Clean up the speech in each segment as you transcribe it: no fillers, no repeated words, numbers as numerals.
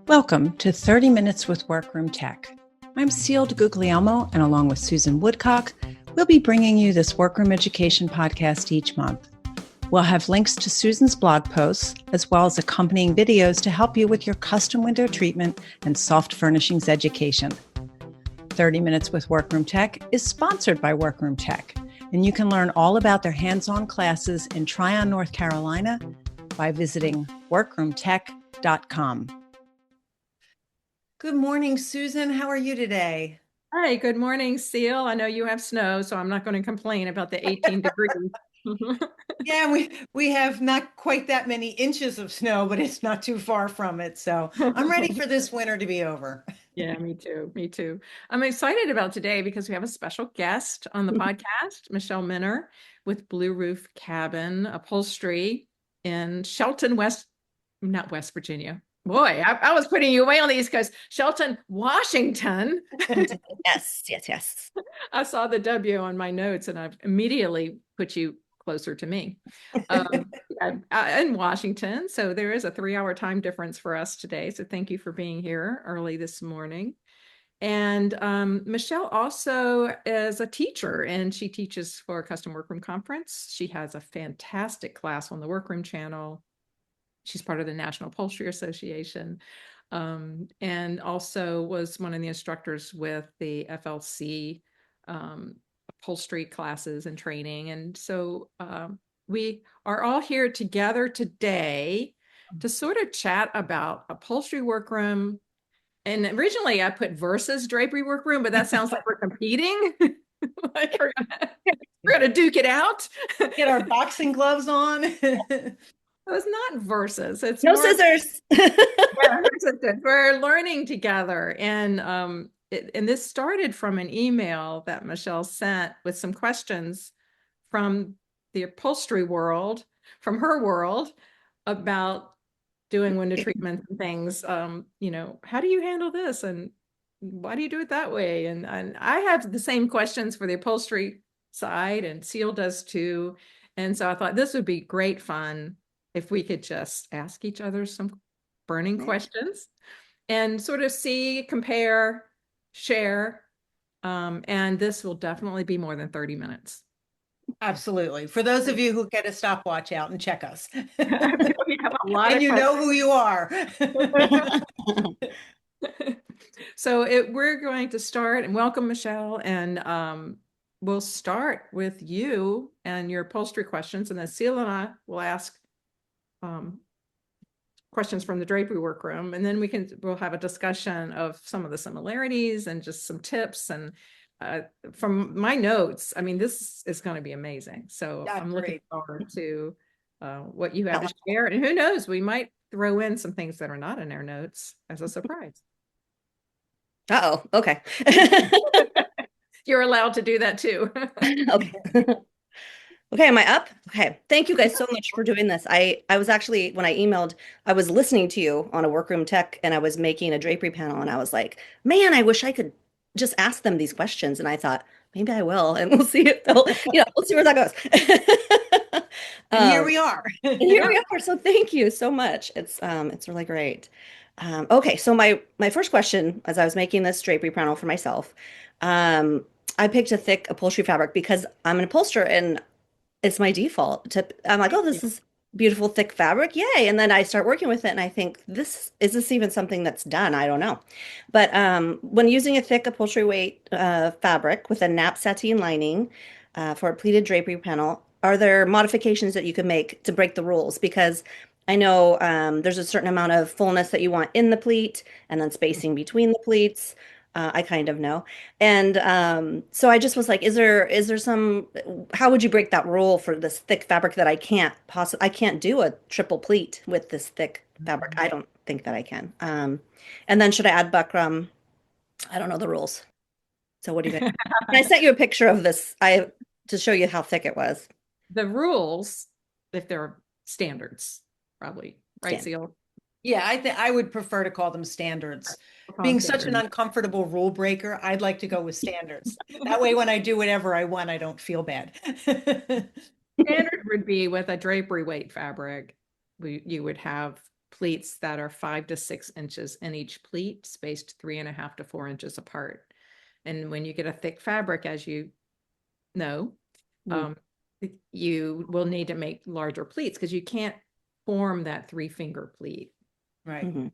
Welcome to 30 Minutes with Workroom Tech. I'm Ceil Guglielmo, and along with Susan Woodcock, we'll be bringing you this Workroom Education podcast each month. We'll have links to Susan's blog posts, as well as accompanying videos to help you with your custom window treatment and soft furnishings education. 30 Minutes with Workroom Tech is sponsored by Workroom Tech, and you can learn all about their hands-on classes in Tryon, North Carolina by visiting workroomtech.com. Good morning, Susan. How are you today? Hi, good morning, Ceil. I know you have snow, so I'm not going to complain about the 18 degrees. Yeah, we have not quite that many inches of snow, but it's not too far from it. So I'm ready for this winter to be over. Yeah, me too. Me too. I'm excited about today because we have a special guest on the podcast, Michelle Minner with Blue Roof Cabin Upholstery in Shelton, not West Virginia. Boy, I was putting you away on the East Coast. Shelton, Washington. Yes. I saw the W on my notes and I've immediately put you closer to me. I'm in Washington, so there is a 3-hour time difference for us today. So thank you for being here early this morning. And Michelle also is a teacher, and she teaches for a custom workroom conference. She has a fantastic class on the Workroom channel. She's part of the National Upholstery Association, and also was one of the instructors with the FLC upholstery classes and training. And so we are all here together today to sort of chat about upholstery workroom. And originally I put versus drapery workroom, but that sounds like we're competing. Like we're gonna duke it out. Get our boxing gloves on. It's not versus. It's no scissors. We're learning together, and this started from an email that Michelle sent with some questions from the upholstery world, from her world, about doing window treatments and things. How do you handle this, and why do you do it that way? And I have the same questions for the upholstery side, and Ceil does too. And so I thought this would be great fun if we could just ask each other some burning questions and sort of see, compare, share. And this will definitely be more than 30 minutes. Absolutely. For those of you who get a stopwatch out and check us. We have a lot and of you know who you are. So we're going to start, and welcome, Michelle. And we'll start with you and your upholstery questions, and then Ceil and I will ask questions from the drapery workroom, and then we'll have a discussion of some of the similarities and just some tips. And from my notes, I mean, this is going to be amazing. So I'm looking forward to what you have to share. And who knows, we might throw in some things that are not in our notes as a surprise. Okay. You're allowed to do that too. Okay. Okay, am I up? Okay. Thank you guys so much for doing this. I was actually, when I emailed, I was listening to you on a Workroom Tech, and I was making a drapery panel, and I was like, man, I wish I could just ask them these questions. And I thought, maybe I will, and we'll see if we'll see where that goes. And here we are. Here we are. So thank you so much. It's really great. Okay, so my first question, as I was making this drapery panel for myself, I picked a thick upholstery fabric because I'm an upholsterer, and it's my default I'm like, oh, this is beautiful thick fabric, yay. And then I start working with it, and I think, is this even something that's done? I don't know. But when using a thick upholstery weight fabric with a nap sateen lining for a pleated drapery panel, are there modifications that you can make to break the rules? Because I know there's a certain amount of fullness that you want in the pleat, and then spacing between the pleats. I kind of know. And so I just was like, is there some, how would you break that rule for this thick fabric that I can't do a triple pleat with this thick fabric. I don't think that I can. And then should I add buckram? I don't know the rules. So what do you think? And I sent you a picture of this to show you how thick it was. The rules, if they're standards, probably, right, Ceil? Yeah, I would prefer to call them standards. Being such an uncomfortable rule breaker, I'd like to go with standards. That way, when I do whatever I want, I don't feel bad. Standard would be with a drapery weight fabric. You would have pleats that are 5 to 6 inches in each pleat, spaced 3.5 to 4 inches apart. And when you get a thick fabric, as you know, you will need to make larger pleats because you can't form that 3-finger pleat. Right.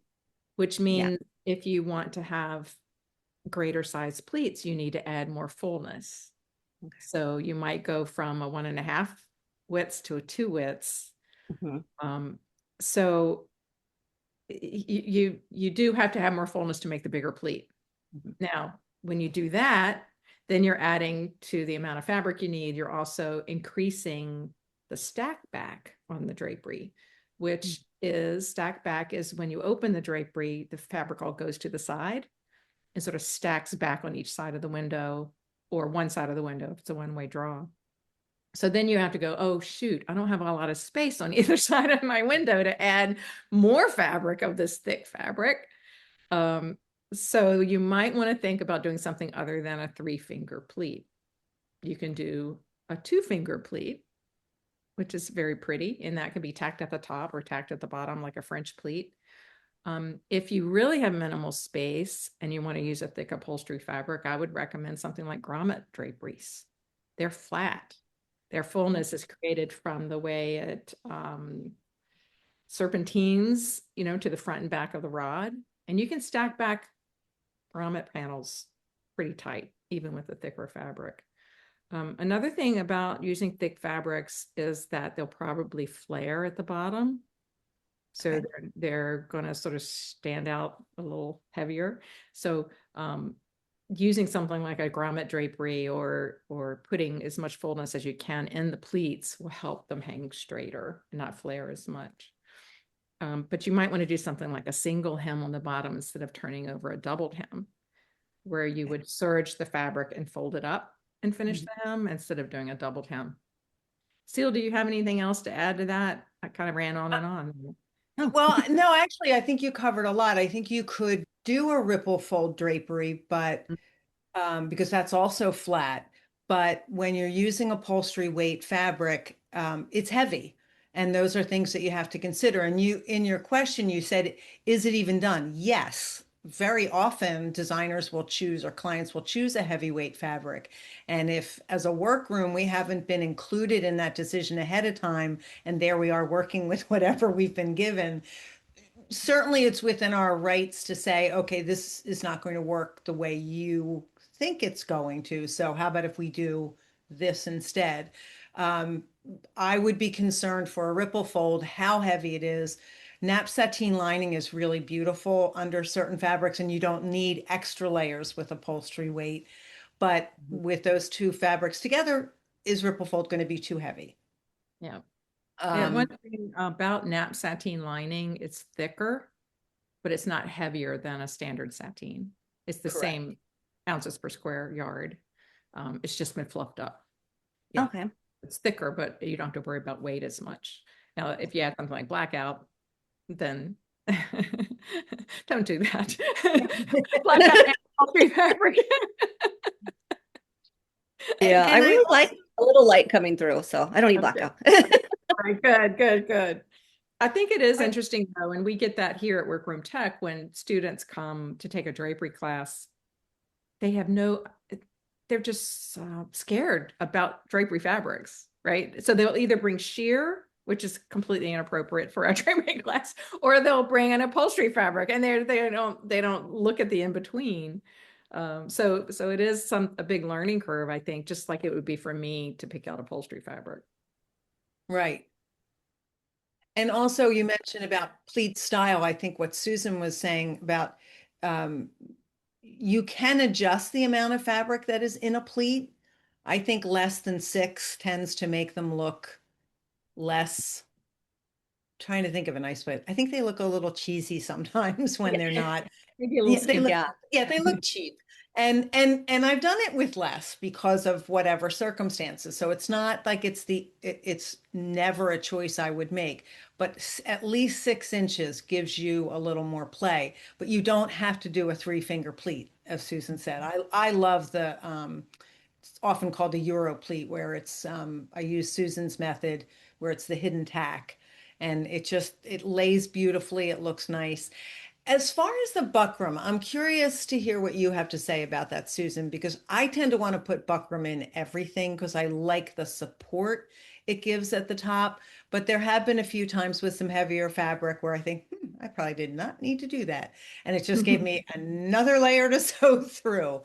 Which means if you want to have greater size pleats, you need to add more fullness. Okay. So you might go from a 1.5 widths to a 2 widths. So you do have to have more fullness to make the bigger pleat. Now, when you do that, then you're adding to the amount of fabric you need. You're also increasing the stack back on the drapery, which is stack back is when you open the drapery, the fabric all goes to the side and sort of stacks back on each side of the window, or one side of the window if it's a one-way draw. So then you have to go, oh, shoot, I don't have a lot of space on either side of my window to add more fabric of this thick fabric. So you might want to think about doing something other than a 3-finger pleat. You can do a 2-finger pleat, which is very pretty, and that can be tacked at the top or tacked at the bottom like a French pleat. If you really have minimal space and you want to use a thick upholstery fabric, I would recommend something like grommet draperies. They're flat. Their fullness is created from the way it serpentines, to the front and back of the rod. And you can stack back grommet panels pretty tight, even with a thicker fabric. Another thing about using thick fabrics is that they'll probably flare at the bottom. So they're going to sort of stand out a little heavier. So using something like a grommet drapery or putting as much fullness as you can in the pleats will help them hang straighter and not flare as much. But you might want to do something like a single hem on the bottom instead of turning over a doubled hem, where you would serge the fabric and fold it up and finish the hem instead of doing a doubled hem. Ceil, do you have anything else to add to that? I kind of ran on and on. Well, no, actually, I think you covered a lot. I think you could do a ripple fold drapery, but because that's also flat. But when you're using upholstery weight fabric, it's heavy. And those are things that you have to consider. And in your question, you said, is it even done? Yes. Very often designers will choose, or clients will choose, a heavyweight fabric. And if as a workroom, we haven't been included in that decision ahead of time, and there we are working with whatever we've been given, certainly it's within our rights to say, okay, this is not going to work the way you think it's going to. So how about if we do this instead? I would be concerned for a ripple fold, how heavy it is. Nap sateen lining is really beautiful under certain fabrics, and you don't need extra layers with upholstery weight. But with those two fabrics together, is ripple fold going to be too heavy? Yeah. One thing about nap sateen lining, it's thicker, but it's not heavier than a standard sateen. It's the same ounces per square yard. It's just been fluffed up. Yeah. Okay. It's thicker, but you don't have to worry about weight as much. Now, if you add something like blackout, then don't do that. Blackout and upholstery fabric. Yeah, I really like a little light coming through, so I don't need blackout. Right, good. I think it is interesting though, and we get that here at Workroom Tech when students come to take a drapery class, they're just scared about drapery fabrics, right? So they'll either bring sheer, which is completely inappropriate for a drapery class, or they'll bring an upholstery fabric, and they don't look at the in between. So it is a big learning curve, I think, just like it would be for me to pick out upholstery fabric. Right. And also you mentioned about pleat style. I think what Susan was saying about you can adjust the amount of fabric that is in a pleat. I think less than 6 tends to make them look less, trying to think of a nice way. I think they look a little cheesy sometimes when they're not. Maybe a little They look cheap. And I've done it with less because of whatever circumstances. So it's not like it's never a choice I would make, but at least 6 inches gives you a little more play, but you don't have to do a 3-finger pleat, as Susan said. I love the, it's often called a Euro pleat, where it's, I use Susan's method where it's the hidden tack. and it lays beautifully. It looks nice. As far as the buckram, I'm curious to hear what you have to say about that, Susan, because I tend to want to put buckram in everything because I like the support it gives at the top. But there have been a few times with some heavier fabric where I think, I probably did not need to do that. And it just gave me another layer to sew through.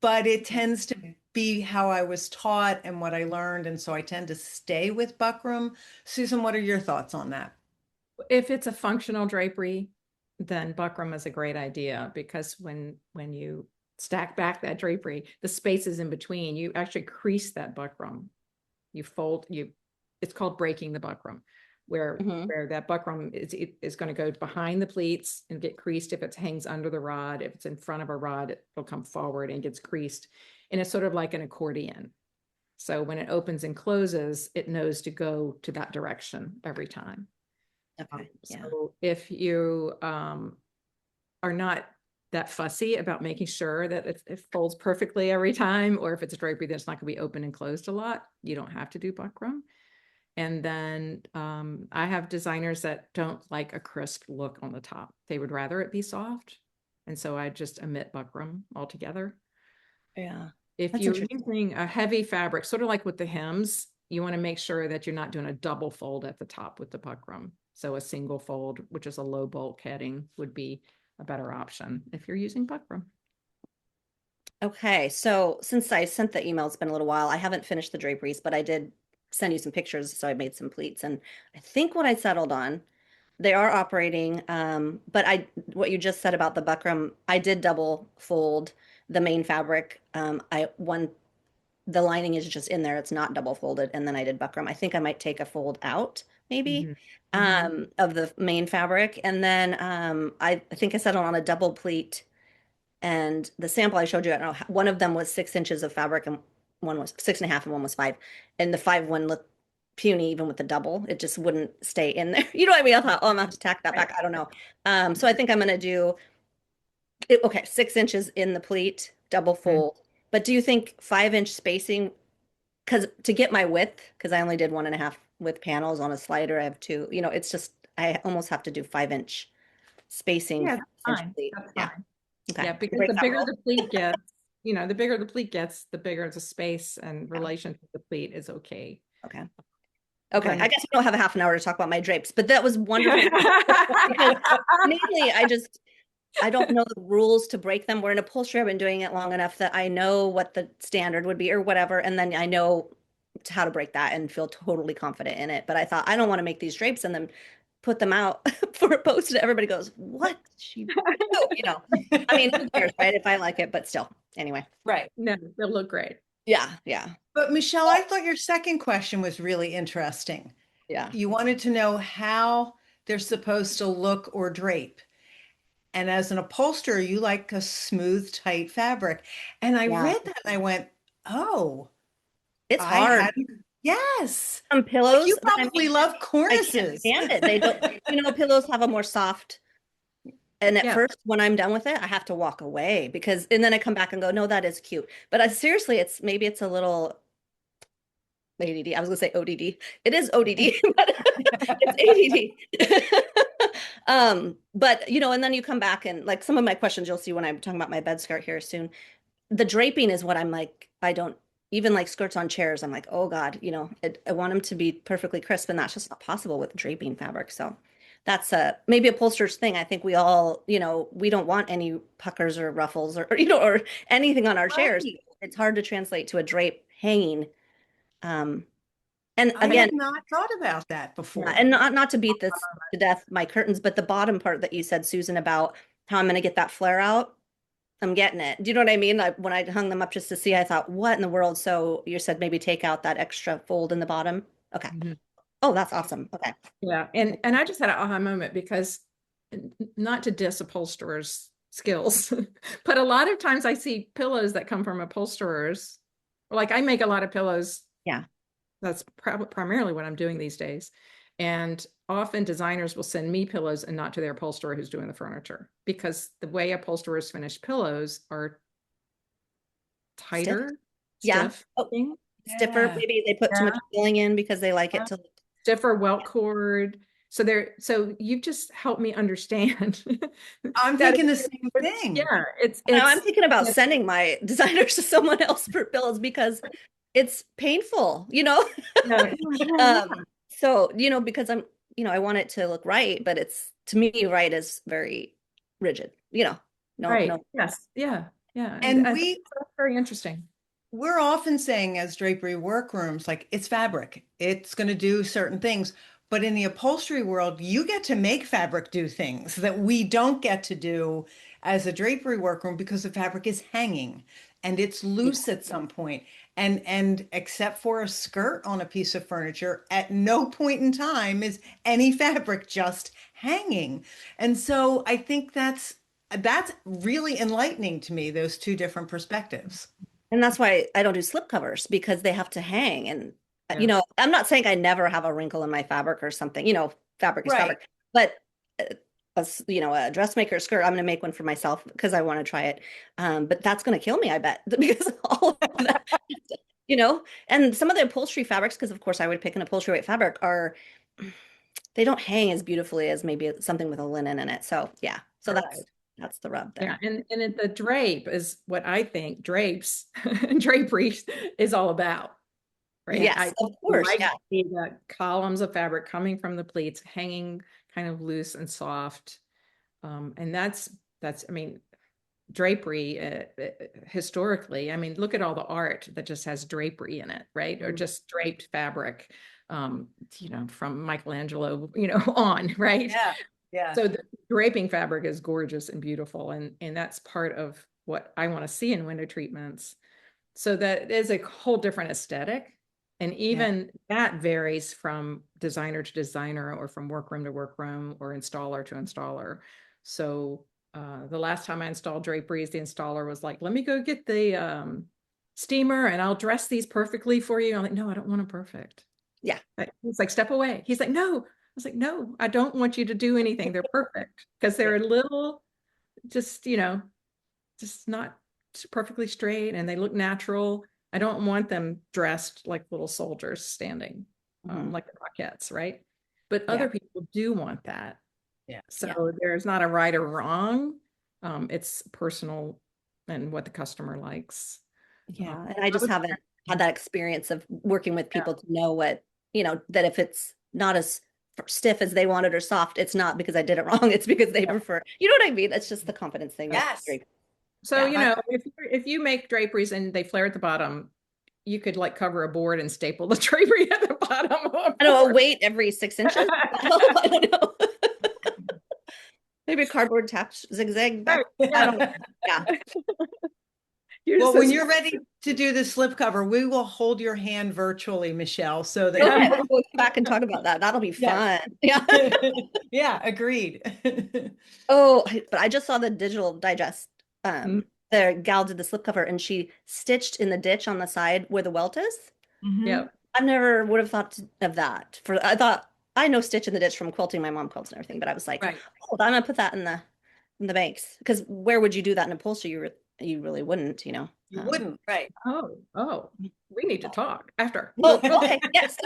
But it tends to be how I was taught and what I learned. And so I tend to stay with buckram. Susan, what are your thoughts on that? If it's a functional drapery, then buckram is a great idea, because when you stack back that drapery, the spaces in between, you actually crease that buckram. You fold, it's called breaking the buckram, where that buckram is going to go behind the pleats and get creased if it hangs under the rod. If it's in front of a rod, it'll come forward and gets creased. And it's sort of like an accordion. So when it opens and closes, it knows to go to that direction every time. Okay. Yeah. So if you are not that fussy about making sure that it folds perfectly every time, or if it's a drapery that's not going to be open and closed a lot, you don't have to do buckram. And then I have designers that don't like a crisp look on the top. They would rather it be soft. And so I just omit buckram altogether. Yeah. If That's you're interesting. using a heavy fabric, sort of like with the hems, you want to make sure that you're not doing a double fold at the top with the buckram. So a single fold, which is a low bulk heading, would be a better option if you're using buckram. Okay, so since I sent the email, it's been a little while. I haven't finished the draperies, but I did send you some pictures, so I made some pleats. And I think what I settled on, they are operating. But what you just said about the buckram, I did double fold the main fabric. The lining is just in there; it's not double folded, and then I did buckram. I think I might take a fold out, maybe, of the main fabric, and then I think I settled on a double pleat. And the sample I showed you, I don't know, one of them was 6 inches of fabric and one was 6.5 and one was 5. And the 5 one looked puny even with the double. It just wouldn't stay in there. You know what I mean? I thought, oh, I'm gonna have to tack that back. I don't know. So I think I'm gonna do it, okay, 6 inches in the pleat, double fold. But do you think 5 inch spacing? Because to get my width, because I only did 1.5 width panels on a slider, I have two, it's just I almost have to do 5 inch spacing. Yeah, 5 inch fine. pleat. That's Yeah. fine. Okay. Yeah, because Break the that bigger rule. the pleat gets, the bigger the pleat gets, the bigger the space and relation to the pleat is okay. Okay. Okay, Then I guess we don't have a half an hour to talk about my drapes, but that was wonderful because mainly I don't know the rules to break them. We're in upholstery. I've been doing it long enough that I know what the standard would be or whatever, and then I know how to break that and feel totally confident in it. But I thought I don't want to make these drapes and then put them out for a post and everybody goes, "What did she do?" I mean, who cares, right? If I like it, but still, anyway. Right. no, they'll look great. Yeah, yeah, But Michelle, I thought your second question was really interesting. yeah, You wanted to know how they're supposed to look or drape. And as an upholsterer, you like a smooth, tight fabric. And I yeah. read that and I went, oh, It's I hard. hadn't. Yes. Some Like pillows you that I probably love I can't cornices. stand it. They don't, pillows have a more soft. And at Yeah. first, when I'm done with it, I have to walk away and then I come back and go, no, that is cute. But seriously, maybe it's a little ADD. I was gonna say ODD. It is ODD, but it's ADD. But and then you come back and like some of my questions you'll see when I'm talking about my bed skirt here soon. The draping is what I'm like, I don't even like skirts on chairs. I'm like, oh God, I want them to be perfectly crisp, and that's just not possible with draping fabric. So that's maybe a upholsterer's thing. I think we all, we don't want any puckers or ruffles or anything on our chairs. Right. It's hard to translate to a drape hanging. Um, and I again, had not thought about that yeah, before. and not to beat this to death, my curtains, but the bottom part that you said, Susan, about how I'm going to get that flare out, I'm getting it. Do you know what I mean? When I hung them up just to see, I thought, what in the world? So you said maybe take out that extra fold in the bottom. Okay. Mhm. Oh, that's awesome. Okay. Yeah, and I just had an aha moment because not to diss upholsterers' skills, but a lot of times I see pillows that come from upholsterers. Like I make a lot of pillows. Yeah. That's primarily what I'm doing these days. And often designers will send me pillows and not to their upholsterer who's doing the furniture, because the way upholsterers finish pillows are tighter, Yeah. stiff, Oh, stiffer. Yeah. Maybe they put too much filling in because they like it to. stiffer welt cord. So you've just helped me understand. I'm that thinking the same thing. Yeah, Now I'm thinking about sending my designers to someone else for bills because it's painful, yeah, So, because I want it to look right, but it's to me, right is very rigid, no, right. no. Yes. Yeah. Yeah. And I think that's very interesting. we're often saying as drapery workrooms, like it's fabric, it's going to do certain things. But in the upholstery world, you get to make fabric do things that we don't get to do as a drapery workroom because the fabric is hanging and it's loose at some point. And except for a skirt on a piece of furniture, at no point in time is any fabric just hanging. And so I think that's really enlightening to me, those two different perspectives. And that's why I don't do slip covers because they have to hang. And, Yeah. I'm not saying I never have a wrinkle in my fabric or something, fabric is Right. fabric. But, a dressmaker skirt, I'm going to make one for myself because I want to try it. But that's going to kill me, I bet, because of all of that, and some of the upholstery fabrics, because of course I would pick an upholstery weight fabric, they don't hang as beautifully as maybe something with a linen in it. So yeah, so Right. that's the rub Yeah, there. and the drape is what I think drapes drapery is all about, right? Yes, I of course. like Yeah. to see the columns of fabric coming from the pleats, hanging kind of loose and soft, and that's I mean drapery historically. I mean, look at all the art that just has drapery in it, right? Or just draped fabric, from Michelangelo, on, right? Yeah. Yeah. So the draping fabric is gorgeous and beautiful, and that's part of what I want to see in window treatments. So that is a whole different aesthetic. And Yeah. even that varies from designer to designer or from workroom to workroom or installer to installer. So the last time I installed draperies, the installer was like, let me go get the steamer and I'll dress these perfectly for you. I'm like, no, I don't want them perfect. Yeah. He's like, step away. He's like, no. I was like, no, I don't want you to do anything. They're perfect because they're a little just, just not perfectly straight and they look natural. I don't want them dressed like little soldiers standing, Mhm. like the Rockettes, right? But Yeah. other people do want that. Yeah. So Yeah. there's not a right or wrong. It's personal and what the customer likes. Yeah. And I I just would- haven't had that experience of working with yeah, people to know what, that if it's not as stiff as they wanted or soft, it's not because I did it wrong. It's because they yeah. prefer, you know what I mean? It's just the confidence thing with Yes. drape. So, Yeah. if you make draperies and they flare at the bottom, you could like cover a board and staple the drapery at the bottom of a I know a board. weight every 6 inches. I don't know. Maybe a cardboard taps zigzag back. Right, I yeah. don't know. Yeah. Well, when you're ready to do the slipcover, we will hold your hand virtually, Michelle, so that Okay, you. we'll come back and talk about that. That'll be Yes. fun. Yeah. Yeah, agreed. Oh, but I just saw the digital digest. Mm. The gal did the slipcover and she stitched in the ditch on the side where the welt is. Yeah. I never would have thought of that. I thought I know stitch in the ditch from quilting. My mom quilts and everything, but I was like, Right. oh, I'm gonna put that in the banks because where would you do that in upholstery? You really wouldn't, You wouldn't, right. Oh, we need to talk after. Oh, okay, yes.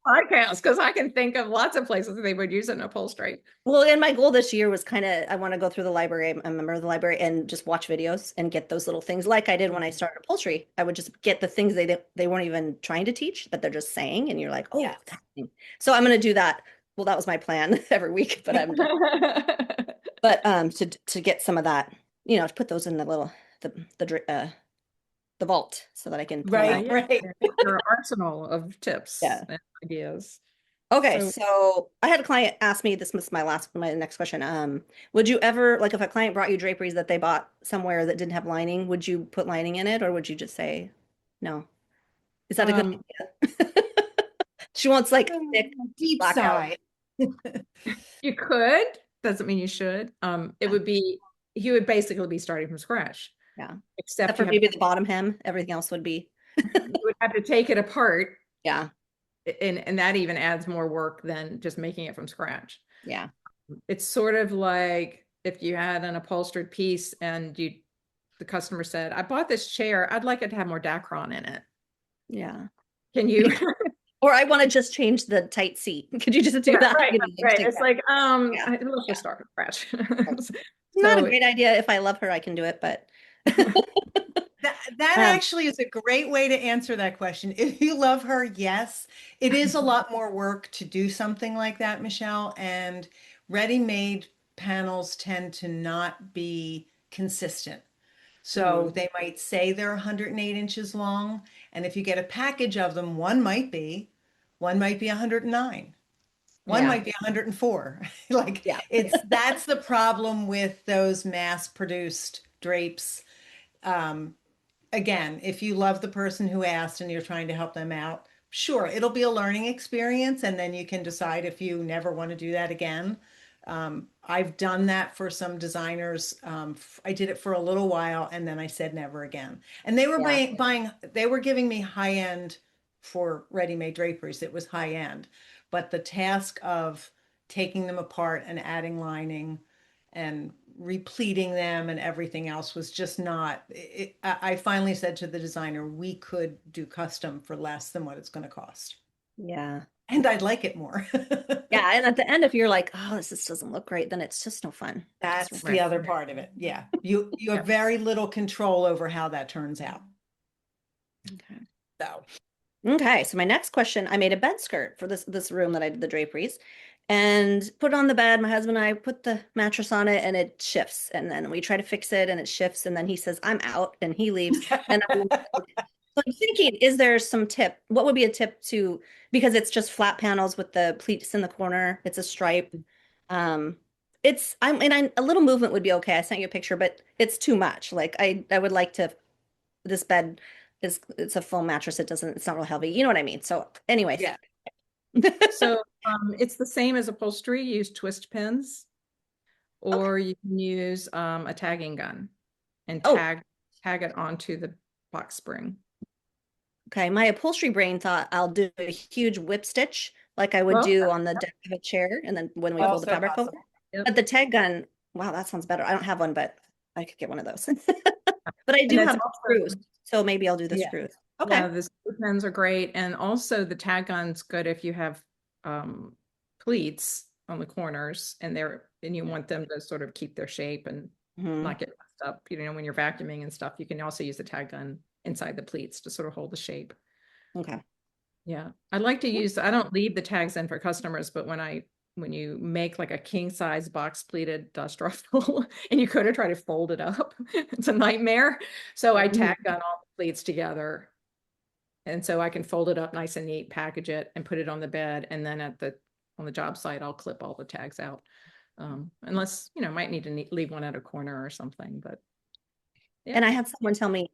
Podcast, because I can think of lots of places they would use it in upholstery. Well, and my goal this year was I want to go through the library. I'm a member of the library and just watch videos and get those little things like I did when I started upholstery. I would just get the things they weren't even trying to teach, but they're just saying, and you're like, oh, Yes. that thing. So I'm going to do that. Well, that was my plan every week, but to get some of that, to put those in the vault so that I can pull them Right, out. right. Your arsenal of tips Yeah. and ideas. Okay, So- so I had a client ask me, this was my next question. Would you ever, like if a client brought you draperies that they bought somewhere that didn't have lining, would you put lining in it or would you just say no? Is that a good idea? She wants like thick Deep blackout. sigh. You could, doesn't mean you should. It would be, you would basically be starting from scratch. Yeah. Except For you maybe the bottom hem, everything else would be. you would have to take it apart. Yeah. And that even adds more work than just making it from scratch. Yeah. It's sort of like if you had an upholstered piece and the customer said, I bought this chair, I'd like it to have more Dacron in it. Yeah. Can you Or I want to just change the tight seat. Could you just do Yeah, that? right, You know, right. take It's that. like, Yeah. let's Yeah. just start from scratch. It's not a So great idea. If I love her, I can do it, but That um, actually is a great way to answer that question. If you love her, yes, it is a lot more work to do something like that, Michelle, and ready-made panels tend to not be consistent. So mm, they might say they're 108 inches long, and if you get a package of them, one might be 109. One yeah, might be 104. Like yeah, that's the problem with those mass-produced drapes. Um, Again, if you love the person who asked and you're trying to help them out, sure, it'll be a learning experience, and then you can decide if you never want to do that again. I've done that for some designers. I did it for a little while, and then I said never again. And they were yeah, they were giving me high end for ready-made draperies. It was high end, but the task of taking them apart and adding lining and repleting them and everything else was just not I finally said to the designer, we could do custom for less than what it's going to cost, yeah, and I'd like it more. yeah. And at the end, if you're like, oh, this just doesn't look great, then it's just no fun. Just That's the right. other part of it. Yeah, you have Yeah. very little control over how that turns out. okay. So Okay, so my next question, I made a bed skirt for this room that I did the draperies and put it on the bed. My husband and I put the mattress on it and it shifts. And then we try to fix it and it shifts. And then he says, I'm out and he leaves. And so I'm thinking, is there some tip? What would be a tip to, because it's just flat panels with the pleats in the corner, it's a stripe. Um, a little movement would be okay. I sent you a picture, but it's too much. Like I would like to, this bed it's a foam mattress. It's not real heavy. You know what I mean? So anyways. yeah. So it's the same as upholstery. You use twist pins, Okay. or you can use a tagging gun and Oh, tag it onto the box spring. okay. My upholstery brain thought I'll do a huge whip stitch like I would Well, do on the deck of a chair, and then when we fold the Also fabric over. possible. yep. But the tag gun, wow, that sounds better. I don't have one, but I could get one of those. But I And do that's have also, screws, so maybe I'll do the Yeah. screws. Okay. yeah, the screw pins are great. And also the tag gun's good if you have pleats on the corners and you want them to sort of keep their shape and Hmm. not get messed up. You know, when you're vacuuming and stuff, you can also use the tag gun inside the pleats to sort of hold the shape. Okay. Yeah. I don't leave the tags in for customers, but when you make like a king size box pleated dust ruffle and you go to try to fold it up, it's a nightmare. So I Mhm. tag on all the pleats together. And so I can fold it up nice and neat, package it and put it on the bed. And then on the job site, I'll clip all the tags out. Unless, might need to leave one at a corner or something, but yeah. And I had someone tell me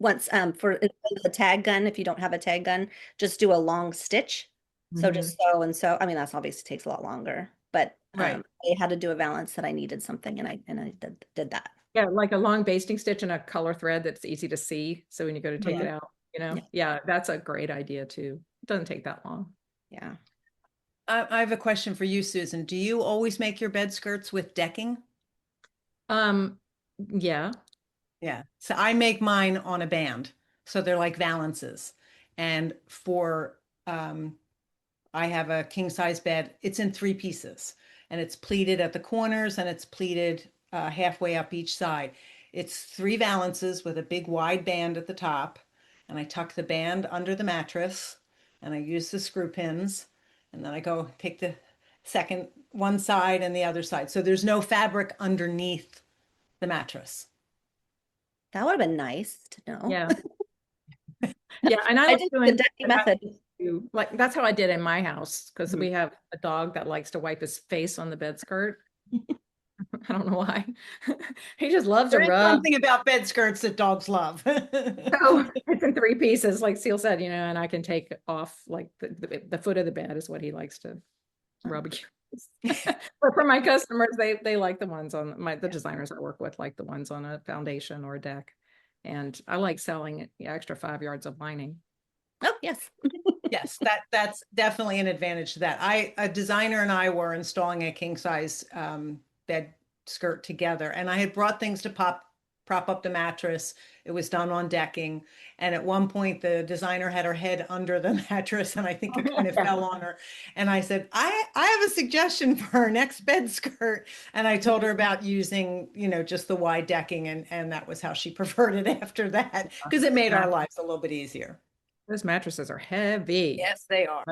once for the tag gun, if you don't have a tag gun, just do a long stitch. So Mhm. just sew and sew. I mean, that's obviously takes a lot longer, but Right. I had to do a valance that I needed something and I did that. Yeah, like a long basting stitch and a color thread that's easy to see. So when you go to take Mhm. it out, Yeah. yeah, that's a great idea too. It doesn't take that long. Yeah. I have a question for you, Susan. Do you always make your bed skirts with decking? Um, yeah. Yeah. So I make mine on a band. So they're like valances. And for I have a king size bed. It's in three pieces and it's pleated at the corners and it's pleated halfway up each side. It's three valances with a big wide band at the top. And I tuck the band under the mattress and I use the screw pins. And then I go take the second one side and the other side. So there's no fabric underneath the mattress. That would have been nice to know. Yeah. Yeah. And I I like did the doing decking method. like that's how I did in my house because Mhm. we have a dog that likes to wipe his face on the bed skirt. I don't know why. He just loves to There is rub. something about bed skirts that dogs love. So it's in three pieces, like Ceil said, and I can take off like the foot of the bed is what he likes to rub against. But for my customers, they like the ones on the designers I work with like the ones on a foundation or a deck. And I like selling the extra 5 yards of lining. Oh, yes. Yes, that's definitely an advantage to that. A designer and I were installing a king size bed skirt together, and I had brought things to prop up the mattress. It was done on decking. And at one point, the designer had her head under the mattress, and I think it kind of fell on her. And I said, I have a suggestion for her next bed skirt. And I told her about using, just the wide decking, and that was how she preferred it after that, because it made our lives a little bit easier. Those mattresses are heavy. Yes, they are.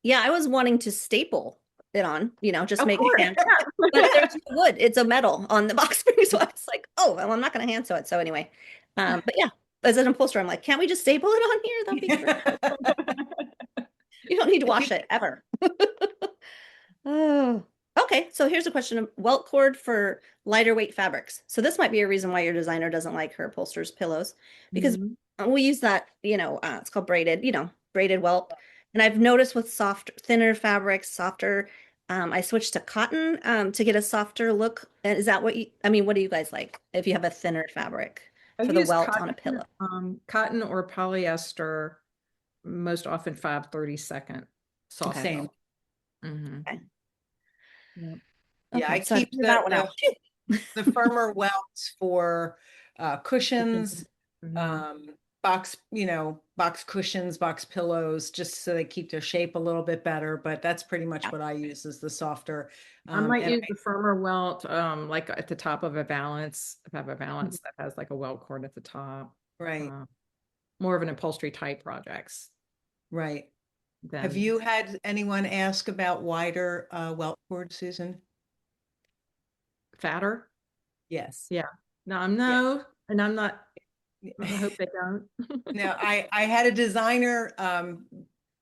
Yeah, I was wanting to staple it on, just Of make course, a hand. But there's no wood. It's a metal on the box spring. So I was like, oh, well, I'm not going to hand sew it. So anyway, but yeah, as an upholsterer, I'm like, can't we just staple it on here? That'd be great. You don't need to wash it ever. Oh, okay. So here's a question of welt cord for lighter weight fabrics. So this might be a reason why your designer doesn't like her upholster's pillows, because Mhm. we use that, it's called braided, braided welt. And I've noticed with thinner fabrics, softer, I switched to cotton to get a softer look. And is that what what do you guys like if you have a thinner fabric I for the use welt on a pillow? cotton or polyester, most often 5/32 soft. Okay. Same. Mhm. Okay. Yeah. Yeah, Okay, I so I keep figured that one out. the firmer welts for cushions, Mhm. box cushions, box pillows, just so they keep their shape a little bit better. But that's pretty much Yeah. what I use, is the softer. I might And use the firmer welt, like at the top of a valance. If I have a valance Mm-hmm. that has like a welt cord at the top, right, uh, more of an upholstery type projects right. Have than you had anyone ask about wider welt cord, Susan? fatter. Yes. Yeah. No, Yeah. and I'm not, I hope they don't. No, I had a designer,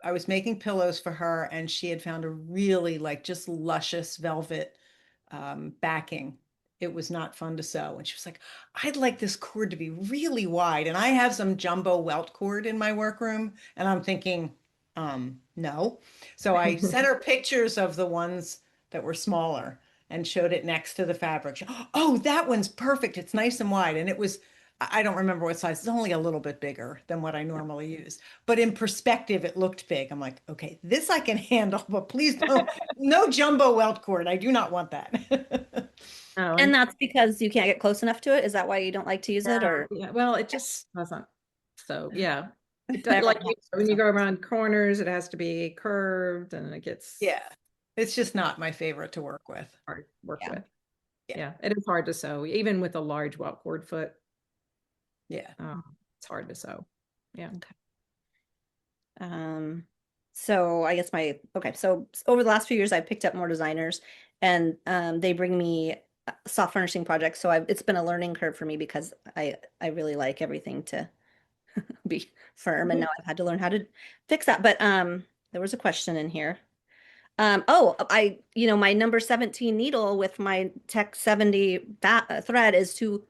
I was making pillows for her, and she had found a really like just luscious velvet backing. It was not fun to sew. And she was like, I'd like this cord to be really wide. And I have some jumbo welt cord in my workroom. And I'm thinking, no. So I sent her pictures of the ones that were smaller and showed it next to the fabric. Oh, that one's perfect. It's nice and wide. And it was, I don't remember what size. It's only a little bit bigger than what I normally use. But in perspective, it looked big. I'm like, okay, this I can handle, but please don't, no jumbo welt cord. I do not want that. Oh, And that's because you can't get close enough to it. Is that why you don't like to use it, or? yeah, well, it just doesn't. So yeah, Never like mind. when you go around corners, it has to be curved, and it gets Yeah, it's just not my favorite to work with. hard to work Yeah. with. Yeah. Yeah, it is hard to sew, even with a large welt cord foot. Yeah. It's hard to sew. Yeah. Um, so I guess so over the last few years, I've picked up more designers, and they bring me soft furnishing projects. So it's been a learning curve for me because I really like everything to be firm, and now I've had to learn how to fix that. But there was a question in here. My number 17 needle with my Tech 70 thread is too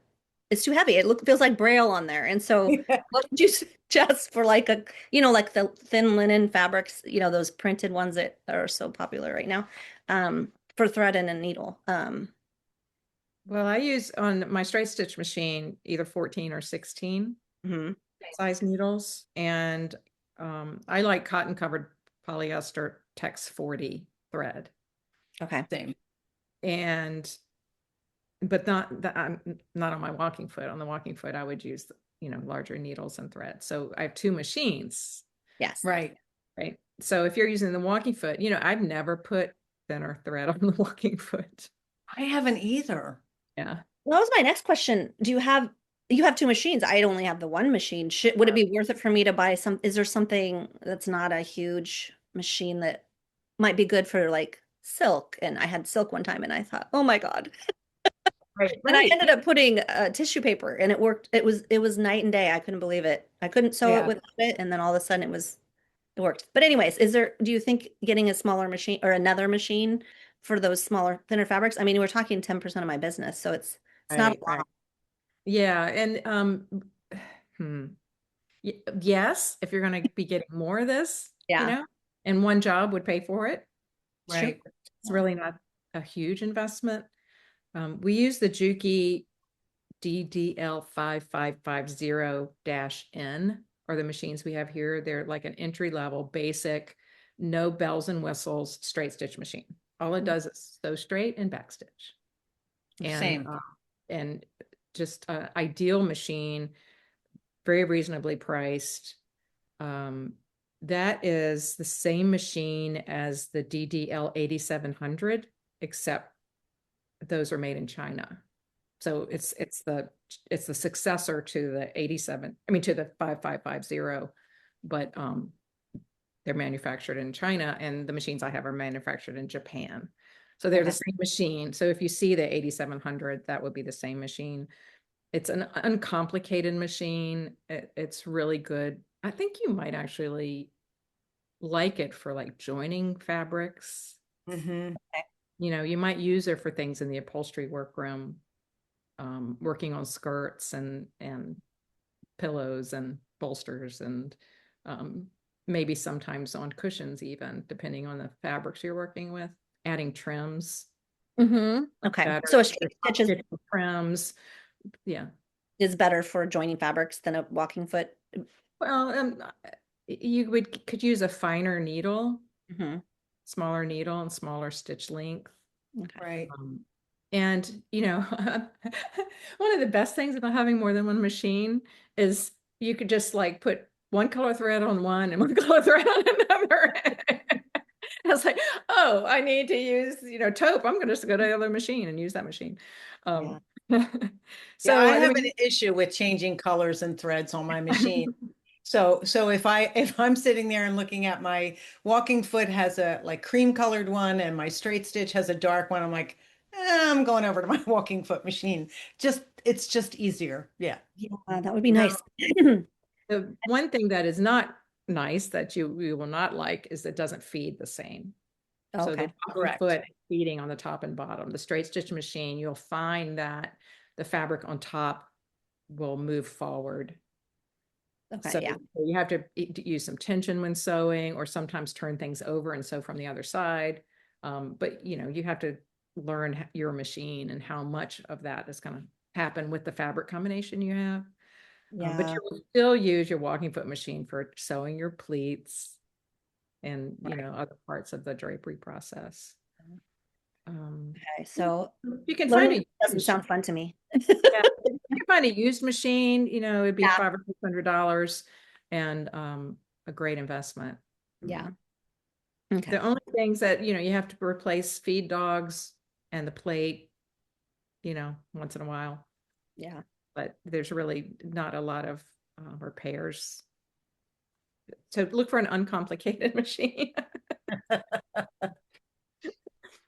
heavy. Feels like Braille on there. And so what would you suggest for like like the thin linen fabrics, those printed ones that are so popular right now, for thread and a needle? Well, I use on my straight stitch machine either 14 or 16 Mhm. size needles, and I like cotton covered polyester Tex 40 thread. Okay. Same. And but not that I'm not on my walking foot. On the walking foot, I would use larger needles and thread. So I have two machines. Yes. Right. Right. So if you're using the walking foot, I've never put thinner thread on the walking foot. I haven't either. Yeah. Well, that was my next question. You have two machines. I only have the one machine. Would it be worth it for me to buy is there something that's not a huge machine that might be good for like silk? And I had silk one time and I thought, oh my God. Right. And I ended up putting tissue paper and it worked. It was night and day. I couldn't believe it. I couldn't sew it without it. And then all of a sudden it worked. But anyways, do you think getting a smaller machine or another machine for those smaller, thinner fabrics? I mean, we're talking 10% of my business, so it's not a lot. Yeah. And yes, if you're going to be getting more of this, Yeah. and one job would pay for it. Right. It's really not a huge investment. We use the Juki DDL 5550-N are the machines we have here. They're like an entry level, basic, no bells and whistles, straight stitch machine. All it does is sew straight and backstitch. Same. And just an ideal machine, very reasonably priced. That is the same machine as the DDL 8700, except those are made in China. So it's the successor to the 87, I mean to the 5550, but they're manufactured in China, and the machines I have are manufactured in Japan. So they're the same machine. So if you see the 8700, that would be the same machine. It's an uncomplicated machine. It's really good. I think you might actually like it for like joining fabrics. Mm-hmm. You know, you might use it for things in the upholstery workroom, working on skirts and pillows and bolsters, and maybe sometimes on cushions, even depending on the fabrics you're working with, adding trims. Okay. So a straight stitch trims. Yeah. is better for joining fabrics than a walking foot. Well, you could use a finer needle, smaller needle and smaller stitch length. Okay. Right. And, you know, one of the best things about having more than one machine is you could just like put one color thread on one and one color thread on another. I was like, oh, I need to use, you know, taupe. I'm going to just go to the other machine and use that machine. So So I have an issue with changing colors and threads on my machine. So if I'm sitting there and looking at my walking foot has a like cream colored one and my straight stitch has a dark one, I'm like, I'm going over to my walking foot machine. It's just easier. Yeah. Yeah, that would be nice. The one thing that is not nice that you will not like is it doesn't feed the same. So the walking foot feeding on the top and bottom. The straight stitch machine, you'll find that the fabric on top will move forward. Okay, So yeah. you have to use some tension when sewing, or sometimes turn things over and sew from the other side. But you know, you have to learn your machine and how much of that is going to happen with the fabric combination you have. But Yeah. you will still use your walking foot machine for sewing your pleats and, you know, other parts of the drapery process. Okay, so you can find it doesn't sound fun to me. Yeah, you can find a used machine, you know, it'd be $500 or $600, and a great investment. Yeah. The only things that, you know, you have to replace feed dogs and the plate, you know, once in a while. Yeah. But there's really not a lot of repairs. So look for an uncomplicated machine.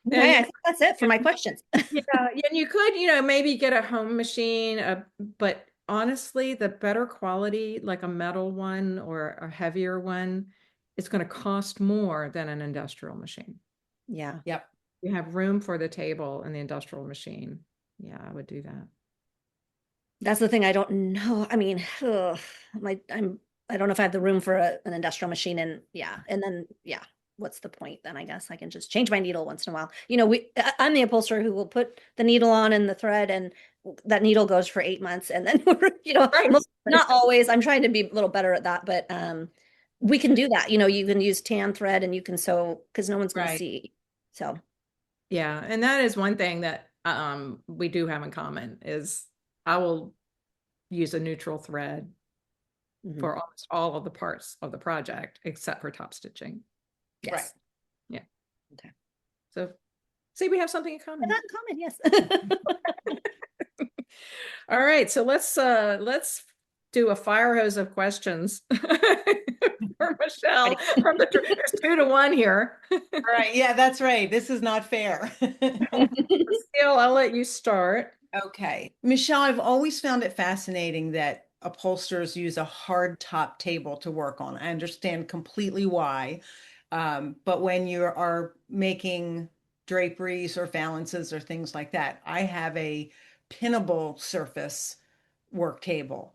Okay, I think that's it for my questions. Yeah, and you could, you know, maybe get a home machine, but honestly, the better quality, like a metal one or a heavier one, it's going to cost more than an industrial machine. Yeah. Yep. You have room for the table in the industrial machine. Yeah, I would do that. That's the thing I don't know. I mean, I don't know if I have the room for an industrial machine, and then what's the point then? I guess I can just change my needle once in a while. You know, I'm the upholsterer who will put the needle on and the thread, and that needle goes for 8 months, and then you know, not always. I'm trying to be a little better at that, but we can do that. You know, you can use tan thread and you can sew because no one's going to see. So yeah, and that is one thing that we do have in common is I will use a neutral thread for almost all of the parts of the project except for top stitching. Yes. Right. Yeah. Okay. So see, we have something in common. Not in common, yes. All right, so let's do a fire hose of questions for Michelle. There's 2-1 here. All right. Yeah, that's right. This is not fair. Ceil, I'll let you start. Okay. Michelle, I've always found it fascinating that upholsterers use a hard top table to work on. I understand completely why. But when you are making draperies or valances or things like that, I have a pinnable surface work table.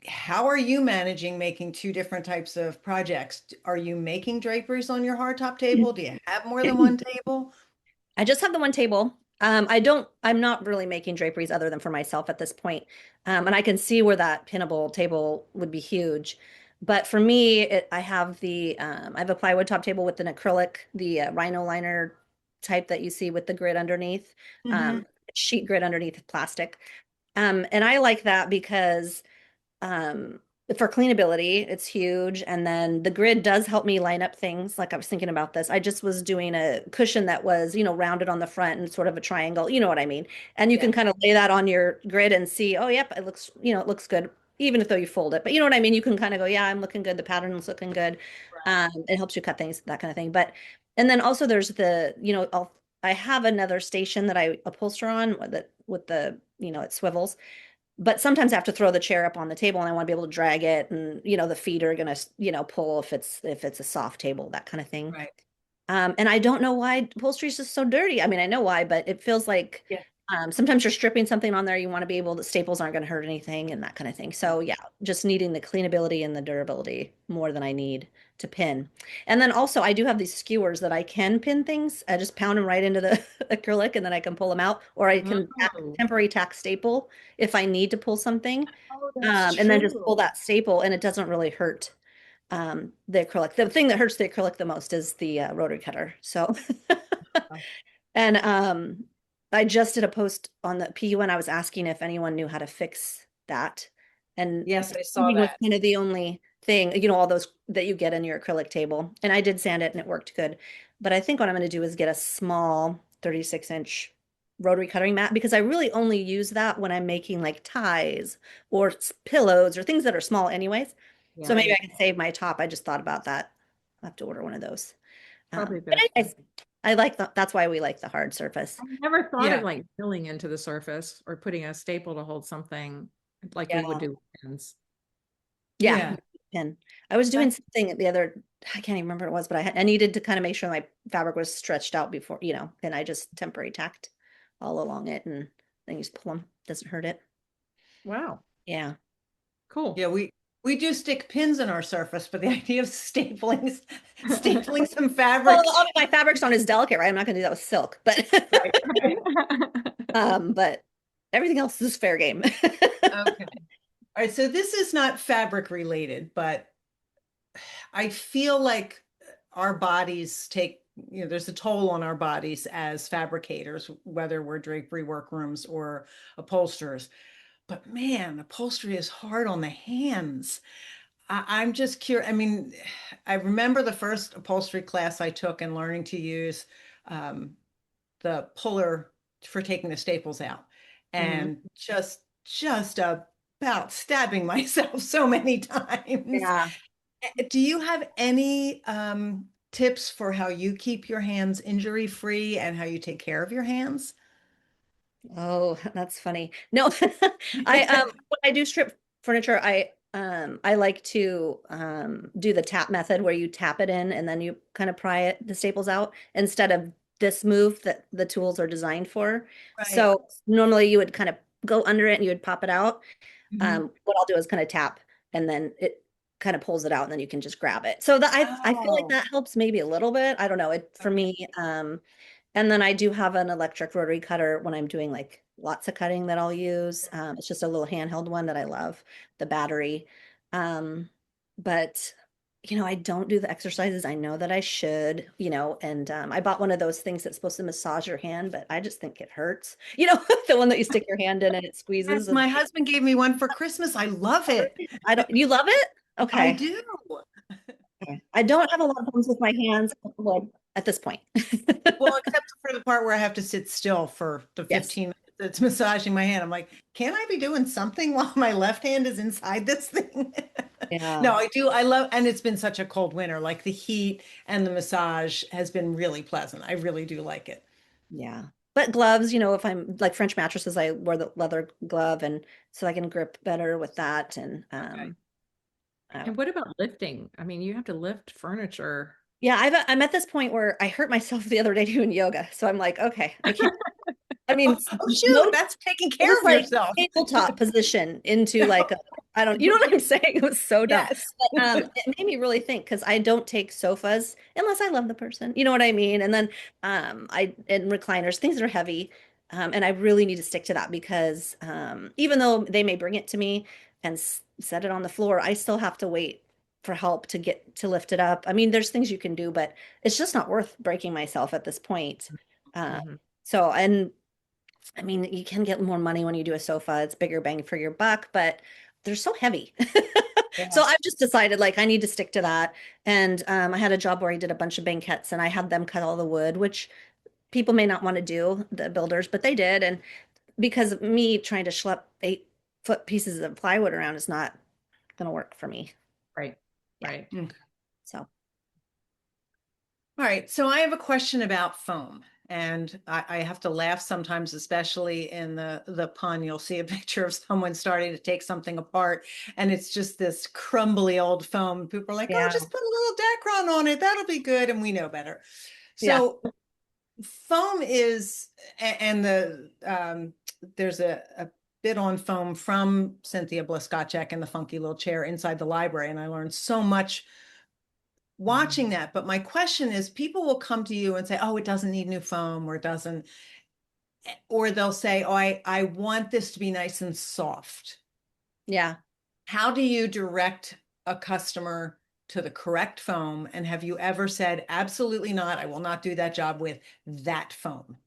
How are you managing making two different types of projects? Are you making draperies on your hardtop table? Do you have more than one table? I just have the one table. I'm not really making draperies other than for myself at this point. And I can see where that pinnable table would be huge. But for me, I have I have a plywood top table with an acrylic, the rhino liner type that you see with the grid underneath. sheet grid underneath plastic. And I like that because um, for cleanability, it's huge. And then the grid does help me line up things. Like I was thinking about this. I just was doing a cushion that was, rounded on the front and sort of a triangle. You know what I mean? And you Yeah. can kind of lay that on your grid and see, oh, yep, it looks, it looks good, even if though you fold it. But you know what I mean? You can kind of go, yeah, I'm looking good. The pattern's looking good. It helps you cut things, that kind of thing. But, and then also there's the, I have another station that I upholster on with the, it swivels. But sometimes I have to throw the chair up on the table and I want to be able to drag it and the feet are gonna, pull if it's a soft table, that kind of thing. Right. And I don't know why upholstery is just so dirty. I mean, I know why, but it feels like Yeah. sometimes you're stripping something on there. You want to be able to, staples aren't going to hurt anything and that kind of thing. So yeah, just needing the cleanability and the durability more than I need to pin. And then also I do have these skewers that I can pin things. I just pound them right into the acrylic and then I can pull them out, or I can Oh, temporary tack staple if I need to pull something. Oh, that's And then just true. pull that staple and it doesn't really hurt the acrylic. The thing that hurts the acrylic the most is the rotary cutter. So, and I just did a post on the PUN. I was asking if anyone knew how to fix that. And Yes, I saw sanding was that. kind of the only thing, all those that you get in your acrylic table. And I did sand it and it worked good. But I think what I'm going to do is get a small 36-inch rotary cutting mat because I really only use that when I'm making like ties or pillows or things that are small anyways. So yeah, maybe I Right. can save my top. I just thought about that. I'll have to order one of those. probably But best. anyways, I like that's why we like the hard surface. I never thought of Yeah. like milling into the surface or putting a staple to hold something like we would Yeah. do with pins. Yeah. Yeah. Pin. I was doing That, something the other, I can't even remember what it was, but I needed to kind of make sure my fabric was stretched out before, and I just temporary tacked all along it and then you just pull them. Doesn't hurt it. Wow, Yeah. cool. yeah, we do stick pins in our surface, but the idea of stapling some Well, fabric. all of my fabric's not as delicate, right? I'm not gonna do that with silk, but Right, right. but everything else is fair game. Okay. All right, so this is not fabric related, but I feel like our bodies take, there's a toll on our bodies as fabricators, whether we're drapery workrooms or upholsterers. But man, upholstery is hard on the hands. I'm just curious. I mean, I remember the first upholstery class I took and learning to use um, the puller for taking the staples out, Mhm. and just about stabbing myself so many times. Yeah. Do you have any tips for how you keep your hands injury free and how you take care of your hands? Oh, that's funny. No, I when I do strip furniture, I like to do the tap method where you tap it in and then you kind of pry the staples out instead of this move that the tools are designed for. Right. So normally you would kind of go under it and you would pop it out. Mhm. What I'll do is kind of tap and then it kind of pulls it out and then you can just grab it. So that I feel like Oh, that helps maybe a little bit. I don't know. It for okay. me, and then I do have an electric rotary cutter when I'm doing like lots of cutting that I'll use. It's just a little handheld one that I love, the battery. Um, but I don't do the exercises I know that I should, and I bought one of those things that's supposed to massage your hand, but I just think it hurts. The one that you stick your hand in and it squeezes Yes, and my husband gave me one for Christmas. I love it. I don't, you love it? I Okay. do. Okay. I don't have a lot of problems with my hands well, at this point. Well, except for the part where I have to sit still for the Yes. 15 minutes it's massaging my hand. I'm like, can I be doing something while my left hand is inside this thing? Yeah. No, I do. I love, and it's been such a cold winter. Like the heat and the massage has been really pleasant. I really do like it. Yeah. But gloves, if I'm like French mattresses, I wear the leather glove and so I can grip better with that. And Okay. uh, And what about lifting? I mean, you have to lift furniture. yeah, I'm at this point where I hurt myself the other day doing yoga. So I'm like, okay, I can't. I mean, Oh, shoot, no, that's taking it care was of like yourself. tabletop position into like I don't, you know what I'm saying? It was so dumb. Yes. But it made me really think because I don't take sofas unless I love the person. You know what I mean? And then I and recliners, things that are heavy. And I really need to stick to that because even though they may bring it to me and set it on the floor, I still have to wait for help to get to lift it up. I mean, there's things you can do, but it's just not worth breaking myself at this point. Uh, Mhm. so and I mean, you can get more money when you do a sofa. It's bigger bang for your buck, but they're so heavy. So Yeah. I've just decided like I need to stick to that. And I had a job where I did a bunch of banquettes and I had them cut all the wood, which people may not want to do, the builders, but they did. And because of me trying to schlep 8 foot pieces of plywood around is not going to work for me. Right. Yeah. Right. So All right, so I have a question about foam, and I have to laugh sometimes, especially in the pun. You'll see a picture of someone starting to take something apart, and it's just this crumbly old foam. People are like, "Oh, yeah, just put a little Dacron on it. That'll be good," and we know better. yeah. So foam is, and there's a bit on foam from Cynthia Bliskotchek and the funky little chair inside the library, and I learned so much watching that. But my question is, people will come to you and say, oh, it doesn't need new foam, or it doesn't, or they'll say, oh, I want this to be nice and soft. Yeah. How do you direct a customer to the correct foam? And have you ever said, absolutely not, I will not do that job with that foam?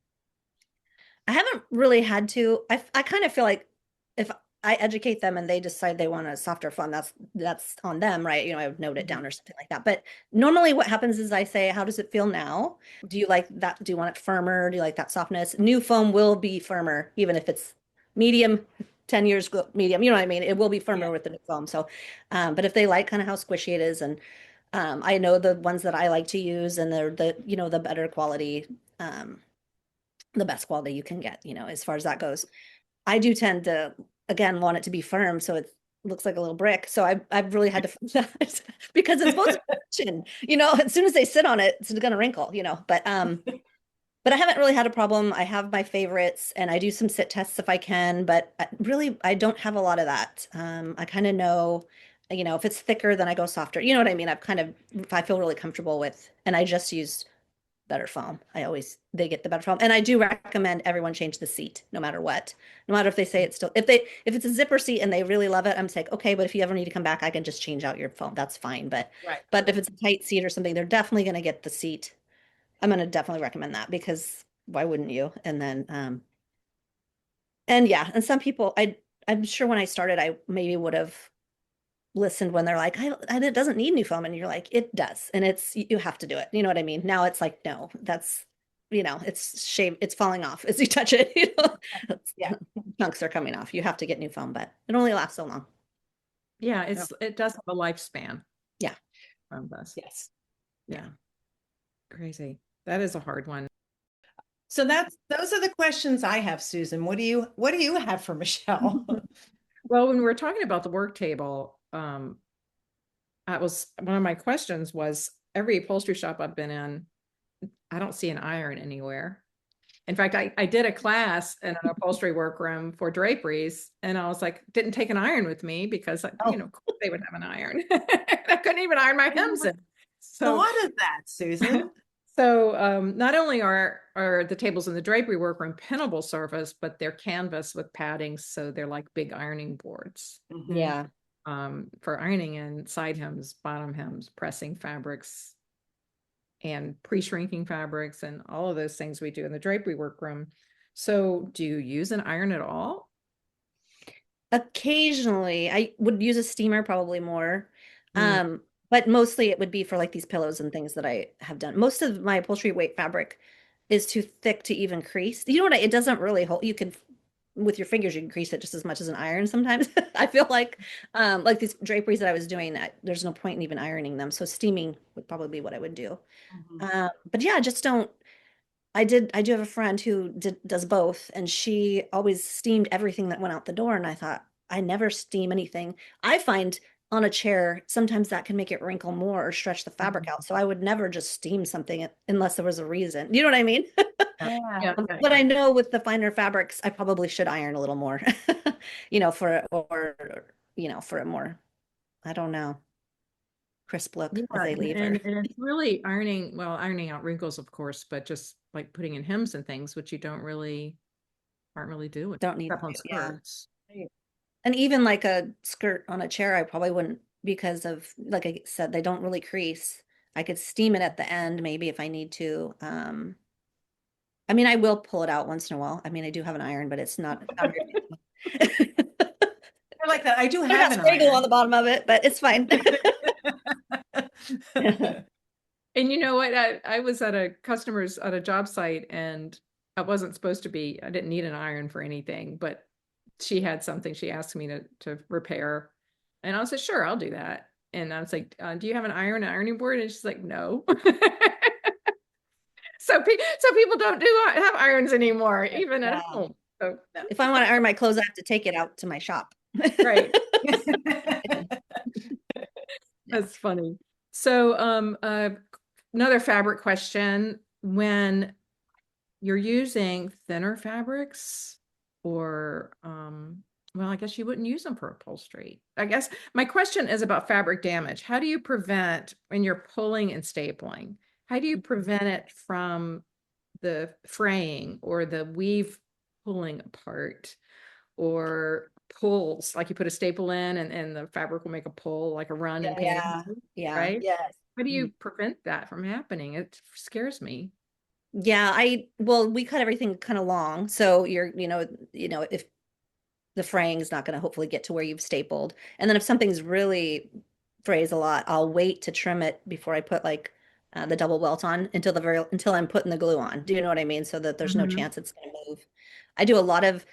I haven't really had to. I kind of feel like if I educate them and they decide they want a softer foam, that's on them, right? I would note it down or something like that. But normally what happens is I say, how does it feel now? Do you like that? Do you want it firmer? Do you like that softness? New foam will be firmer, even if it's medium, 10 years medium, you know what I mean? It will be firmer Yeah. with the new foam. So, but if they like kind of how squishy it is, and I know the ones that I like to use and they're the better quality, the best quality you can get, as far as that goes. I do tend to, again, want it to be firm so it looks like a little brick. So I've really had to find that because it's supposed to function, as soon as they sit on it, it's gonna wrinkle, but I haven't really had a problem. I have my favorites and I do some sit tests if I can, but really I don't have a lot of that. I kind of know, if it's thicker, then I go softer. You know what I mean? If I feel really comfortable with, and I just use better foam. They get the better foam. And I do recommend everyone change the seat no matter what. No matter if they say it's still, if it's a zipper seat and they really love it, I'm like, okay, but if you ever need to come back, I can just change out your foam. That's fine. Right. But if it's a tight seat or something, they're definitely going to get the seat. I'm going to definitely recommend that because why wouldn't you? And then, and yeah, and some people, I'm sure when I started, I maybe would have listened when they're like, it doesn't need new foam. And you're like, it does. And you have to do it. You know what I mean? Now it's like, no, it's falling off as you touch it. Yeah. Chunks are coming off. You have to get new foam, but it only lasts so long. Yeah, it does have a lifespan. Yeah. From this. Yes. Yeah. Crazy. That is a hard one. So those are the questions I have, Susan. What do you have for Michelle? Well, when we were talking about the work table, that was one of my questions was every upholstery shop I've been in, I don't see an iron anywhere. In fact, I did a class in an upholstery workroom for draperies, and I was like, didn't take an iron with me because, of course they would have an iron. I couldn't even iron my hems in. So, Thought of that, Susan. so not only are the tables in the drapery workroom pinnable surface, but they're canvas with padding, so they're like big ironing boards. Yeah. For ironing in side hems, bottom hems, pressing fabrics, and pre-shrinking fabrics, and all of those things we do in the drapery workroom. So do you use an iron at all? Occasionally, I would use a steamer probably more. Mm. But mostly it would be for like these pillows and things that I have done. Most of my upholstery weight fabric is too thick to even crease. You know what? It doesn't really hold. You can, with your fingers, you can crease it just as much as an iron sometimes. I feel like these draperies that I was doing, there's no point in even ironing them. So steaming would probably be what I would do. But yeah, just don't. I do have a friend who does both, and she always steamed everything that went out the door. And I thought, I never steam anything. I find on a chair, sometimes that can make it wrinkle more or stretch the fabric out. So I would never just steam something unless there was a reason. You know what I mean? Yeah. But I know with the finer fabrics, I probably should iron a little more, for a more, I don't know, crisp look as they leave. And it's really ironing out wrinkles, of course, but just like putting in hems and things, which you aren't really doing. Don't need Except on to, yeah. skirts. And even like a skirt on a chair, I probably wouldn't because of, like I said, they don't really crease. I could steam it at the end, maybe if I need to. I mean, I will pull it out once in a while. I mean, I do have an iron, but it's not very I like that. I do I have got an spray glue on iron. the bottom of it, but it's fine. And you know what? I was at a job site, and I wasn't supposed to be, I didn't need an iron for anything, but she had something she asked me to repair. And I said, sure, I'll do that. And I was like, do you have an ironing board? And she's like, no. So people don't have irons anymore, even at Yeah. home. So, If I want to iron my clothes, I have to take it out to my shop. right. Yeah. That's funny. So, another fabric question. When you're using thinner fabrics or, well, I guess you wouldn't use them for upholstery. I guess my question is about fabric damage. How do you prevent when you're pulling and stapling? How do you prevent it from the fraying or the weave pulling apart or pulls, like you put a staple in and the fabric will make a pull, like a run in painting, Yeah. Yeah. right? Yes. How do you prevent that from happening? It scares me. Yeah, well, we cut everything kind of long, so if the fraying is not going to hopefully get to where you've stapled. And then if something's really frays a lot, I'll wait to trim it before I put like the double welt on until I'm putting the glue on. Do you know what I mean? So that there's no Mhm. chance it's going to move. I do a lot of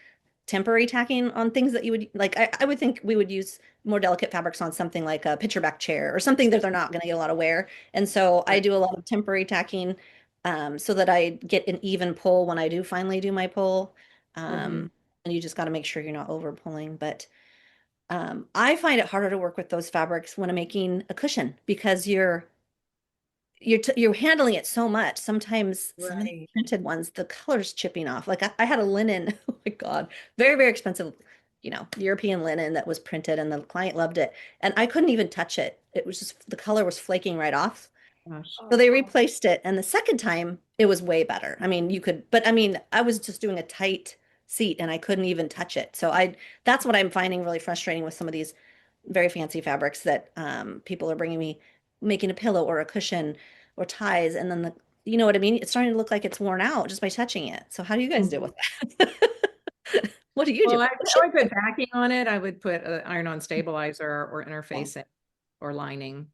temporary tacking on things that you would like. I would think we would use more delicate fabrics on something like a picture back chair or something that they're not going to get a lot of wear. And so I Right. do a lot of temporary tacking so that I get an even pull when I do finally do my pull. Mhm. And you just got to make sure you're not over pulling. But I find it harder to work with those fabrics when I'm making a cushion because you're handling it so much. Sometimes some of the Right. printed ones, the color's chipping off. Like I had a linen, oh my God, very, very expensive, European linen that was printed and the client loved it. And I couldn't even touch it. It was just the color was flaking right off. Gosh. So they replaced it. And the second time it was way better. I mean, but I mean, I was just doing a tight seat and I couldn't even touch it. That's what I'm finding really frustrating with some of these very fancy fabrics that people are bringing me, making a pillow or a cushion or ties. And then you know what I mean? It's starting to look like it's worn out just by touching it. So how do you guys deal Mhm. with that? What do you do? Well, I would put backing on it. I would put an iron-on stabilizer or Yeah. interfacing or lining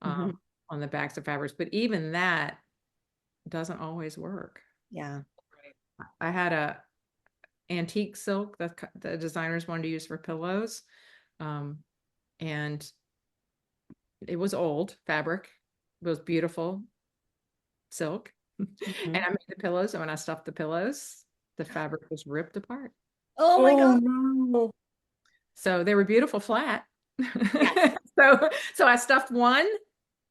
Hmm. on the backs of fabrics. But even that doesn't always work. Yeah. I had a antique silk that the designers wanted to use for pillows. Um, and it was old fabric. It was beautiful silk. And Hmm. I made the pillows, and when I stuffed the pillows, the fabric was ripped apart. Oh my Oh God. no. So they were beautiful flat. Yes. So I stuffed one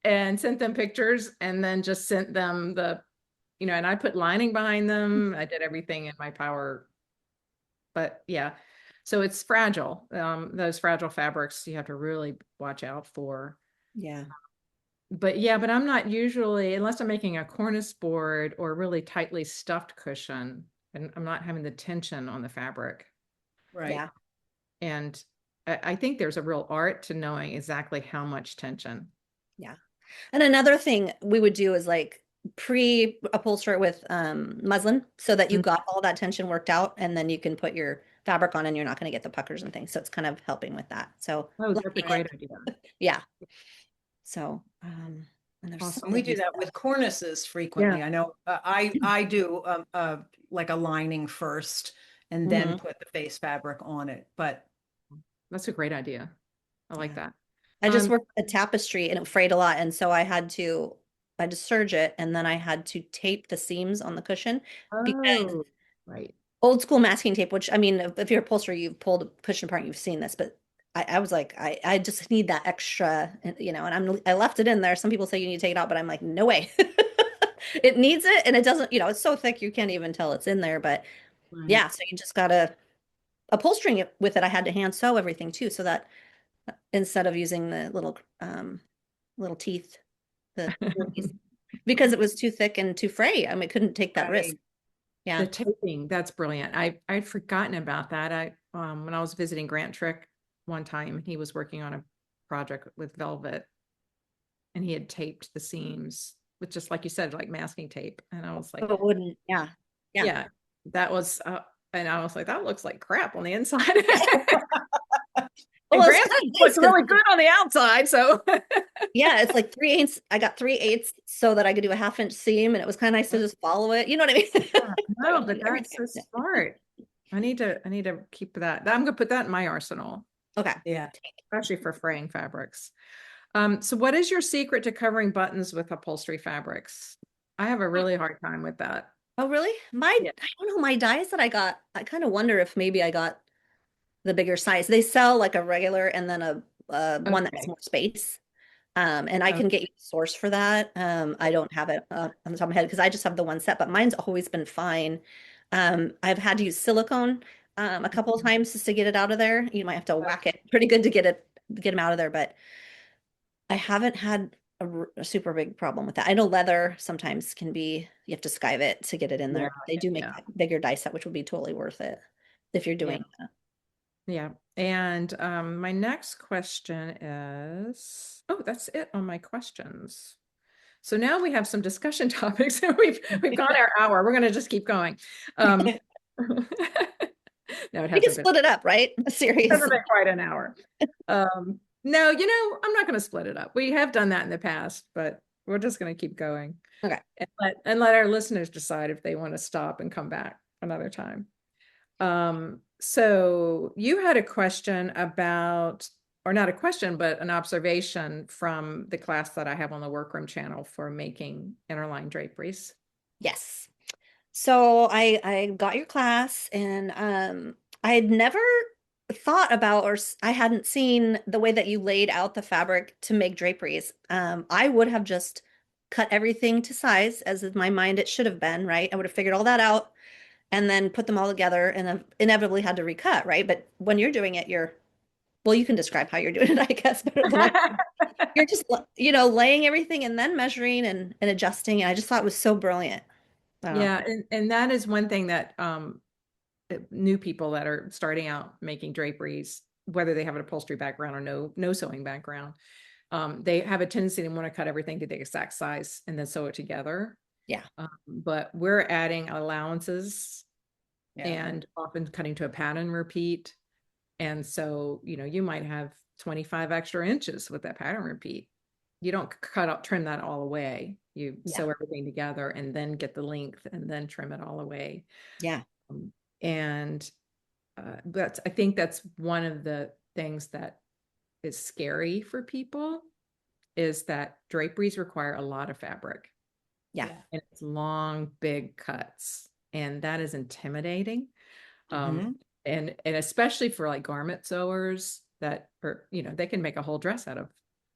and sent them pictures and then just sent them and I put lining behind them. I did everything in my power. But yeah, so it's fragile. Those fragile fabrics you have to really watch out for. Yeah. But yeah, but I'm not usually, unless I'm making a cornice board or really tightly stuffed cushion, and I'm not having the tension on the fabric. Right. Yeah. And I think there's a real art to knowing exactly how much tension. Yeah. And another thing we would do is like pre-upholster it with muslin so that you Mhm. got all that tension worked out and then you can put your fabric on and you're not going to get the puckers and things. So it's kind of helping with that. So Oh, that's a liking great it. idea. Yeah. So and there's Awesome. And we something do you that said. with cornices Yeah. frequently. I know I do like a lining first and then Mhm. put the face fabric on it. But That's a great idea. I like Yeah. that. I just Um, worked a tapestry and it frayed a lot. And so I had to serge it and then I had to tape the seams on the cushion because oh, right. old school masking tape, which I mean, if you're a upholsterer, you've pulled a cushion apart, you've seen this, but I was like, I just need that extra, and I left it in there. Some people say you need to take it out, but I'm like, no way. It needs it, and it doesn't, it's so thick you can't even tell it's in there. But Right. yeah, so you just gotta upholstering it with it. I had to hand sew everything too, so that instead of using the little teeth, the because it was too thick and too fray. I mean, I couldn't take that risk. right. Yeah. The taping, that's brilliant. I'd forgotten about that. When I was visiting Grant Trick one time, he was working on a project with velvet and he had taped the seams with just like you said, like masking tape. And I was So like, it wouldn't, yeah. Yeah. Yeah, that was, and I was like, that looks like crap on the inside. And Well, it's Grant kind of nice looks because really good on the outside. So yeah, it's like 3/8. I got 3/8 so that I could do a 1/2 inch seam, and it was kind of nice to just follow it. You know what I mean? yeah, no, but Every that's so time. smart. I need to keep that. I'm gonna put that in my arsenal, Okay. Yeah. especially for fraying fabrics. So what is your secret to covering buttons with upholstery fabrics? I have a really hard time with that. Oh, really? Yeah. I don't know, my dies that I got, I kind of wonder if maybe I got the bigger size. They sell like a regular and then a one that has Okay. more space. And I can Okay. get you a source for that. I don't have it on the top of my head because I just have the one set, but mine's always been fine. I've had to use silicone a couple of times just to get it out of there. You might have to whack it pretty good to get them out of there, but I haven't had a super big problem with that. I know leather sometimes can be, you have to skive it to get it in Yeah. there. They do make Yeah. that bigger die set, which would be totally worth it if you're Yeah. doing that. Yeah. And my next question is, oh, that's it on my questions. So now we have some discussion topics and we've gone our hour. We're gonna just keep going. Um, no, it We can hasn't been, split it up, right? Serious. quite an hour. No, I'm not gonna split it up. We have done that in the past, but we're just gonna keep going Okay. and let our listeners decide if they want to stop and come back another time. So you had a question about, or not a question, but an observation from the class that I have on the Workroom channel for making interline draperies. Yes. So I got your class and I had never thought about I hadn't seen the way that you laid out the fabric to make draperies. I would have just cut everything to size as in my mind it should have been, right? I would have figured all that out and then put them all together and have inevitably had to recut, right? But when you're doing it, well, you can describe how you're doing it, I guess, but you're just, laying everything and then measuring and adjusting. And I just thought it was so brilliant. Yeah, and that is one thing that new people that are starting out making draperies, whether they have an upholstery background or no sewing background, they have a tendency to want to cut everything to the exact size and then sew it together. Yeah. But we're adding allowances Yeah. and often cutting to a pattern repeat. And so, you might have 25 extra inches with that pattern repeat. You don't trim that all away. You Yeah. sew everything together and then get the length and then trim it all away. Yeah. And I think that's one of the things that is scary for people is that draperies require a lot of fabric. Yeah. And it's long, big cuts. And that is intimidating. Mhm. And especially for like garment sewers that are, they can make a whole dress out of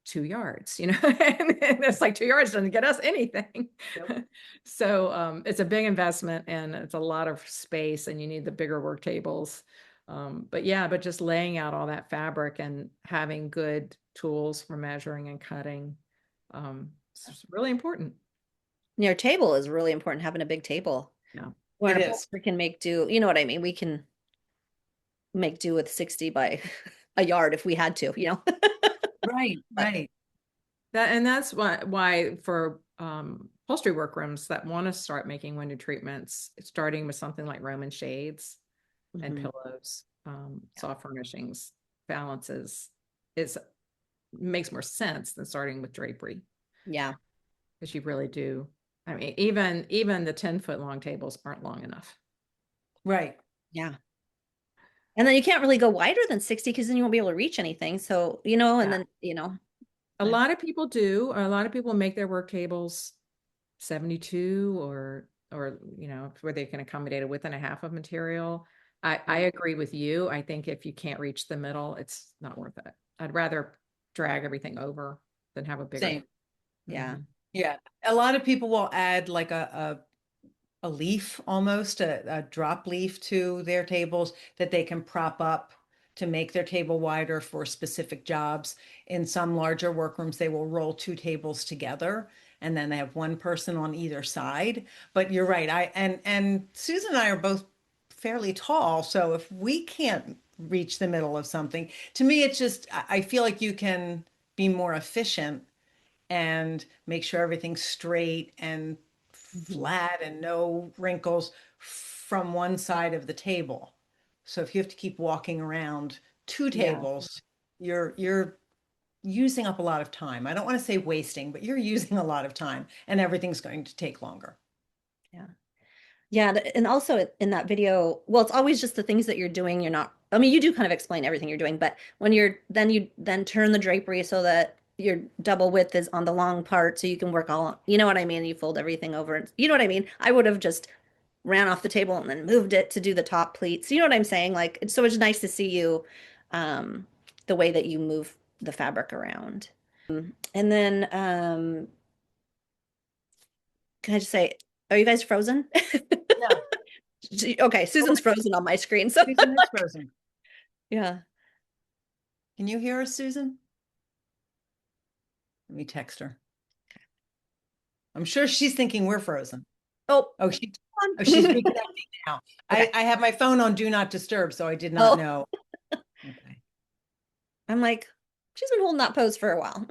2 yards, and it's like 2 yards doesn't get us anything. Yep. So it's a big investment and it's a lot of space and you need the bigger work tables. But just laying out all that fabric and having good tools for measuring and cutting, is really important. Your table is really important, having a big table. Yeah. Where It an is. upholsterer can make do, you know what I mean? We can make do with 60 by a yard if we had to, Right, right. That's why for upholstery workrooms that want to start making window treatments, starting with something like Roman shades and Mhm. pillows, soft furnishings, balances makes more sense than starting with drapery Yeah. because you really do. I mean, even the 10-foot long tables aren't long enough. Right. Yeah. And then you can't really go wider than 60 because then you won't be able to reach anything. So, and Yeah. then, A lot of people do. A lot of people make their work tables 72 or where they can accommodate a width and a half of material. I agree with you. I think if you can't reach the middle, it's not worth it. I'd rather drag everything over than have a bigger. Same. yeah. Mhm. Yeah. A lot of people will add like a leaf almost, a drop leaf to their tables that they can prop up to make their table wider for specific jobs. In some larger workrooms, they will roll two tables together and then they have one person on either side. But you're right. And Susan and I are both fairly tall, so if we can't reach the middle of something, to me it's just I feel like you can be more efficient and make sure everything's straight and Mhm. flat and no wrinkles from one side of the table. So if you have to keep walking around two Yeah. tables, you're using up a lot of time. I don't want to say wasting, but you're using a lot of time and everything's going to take longer. Yeah. Yeah, and also in that video, well, it's always just the things that you're doing. You're not, I mean, you do kind of explain everything you're doing, but when you then turn the drapery so that your double width is on the long part so you can work all, you know what I mean? You fold everything over. You know what I mean? I would have just ran off the table and then moved it to do the top pleats. You know what I'm saying? Like, so it's nice to see you, um, the way that you move the fabric around. And then, can I just say, are you guys frozen? No, Okay, Susan's frozen on my screen. So Susan is frozen. yeah. Can you hear us, Susan? Let me text her. I'm sure she's thinking we're frozen. Oh, Oh, she's reconnecting now. Okay. I have my phone on do not disturb, so I did not Oh, know. Okay. I'm like, she's been holding that pose for a while.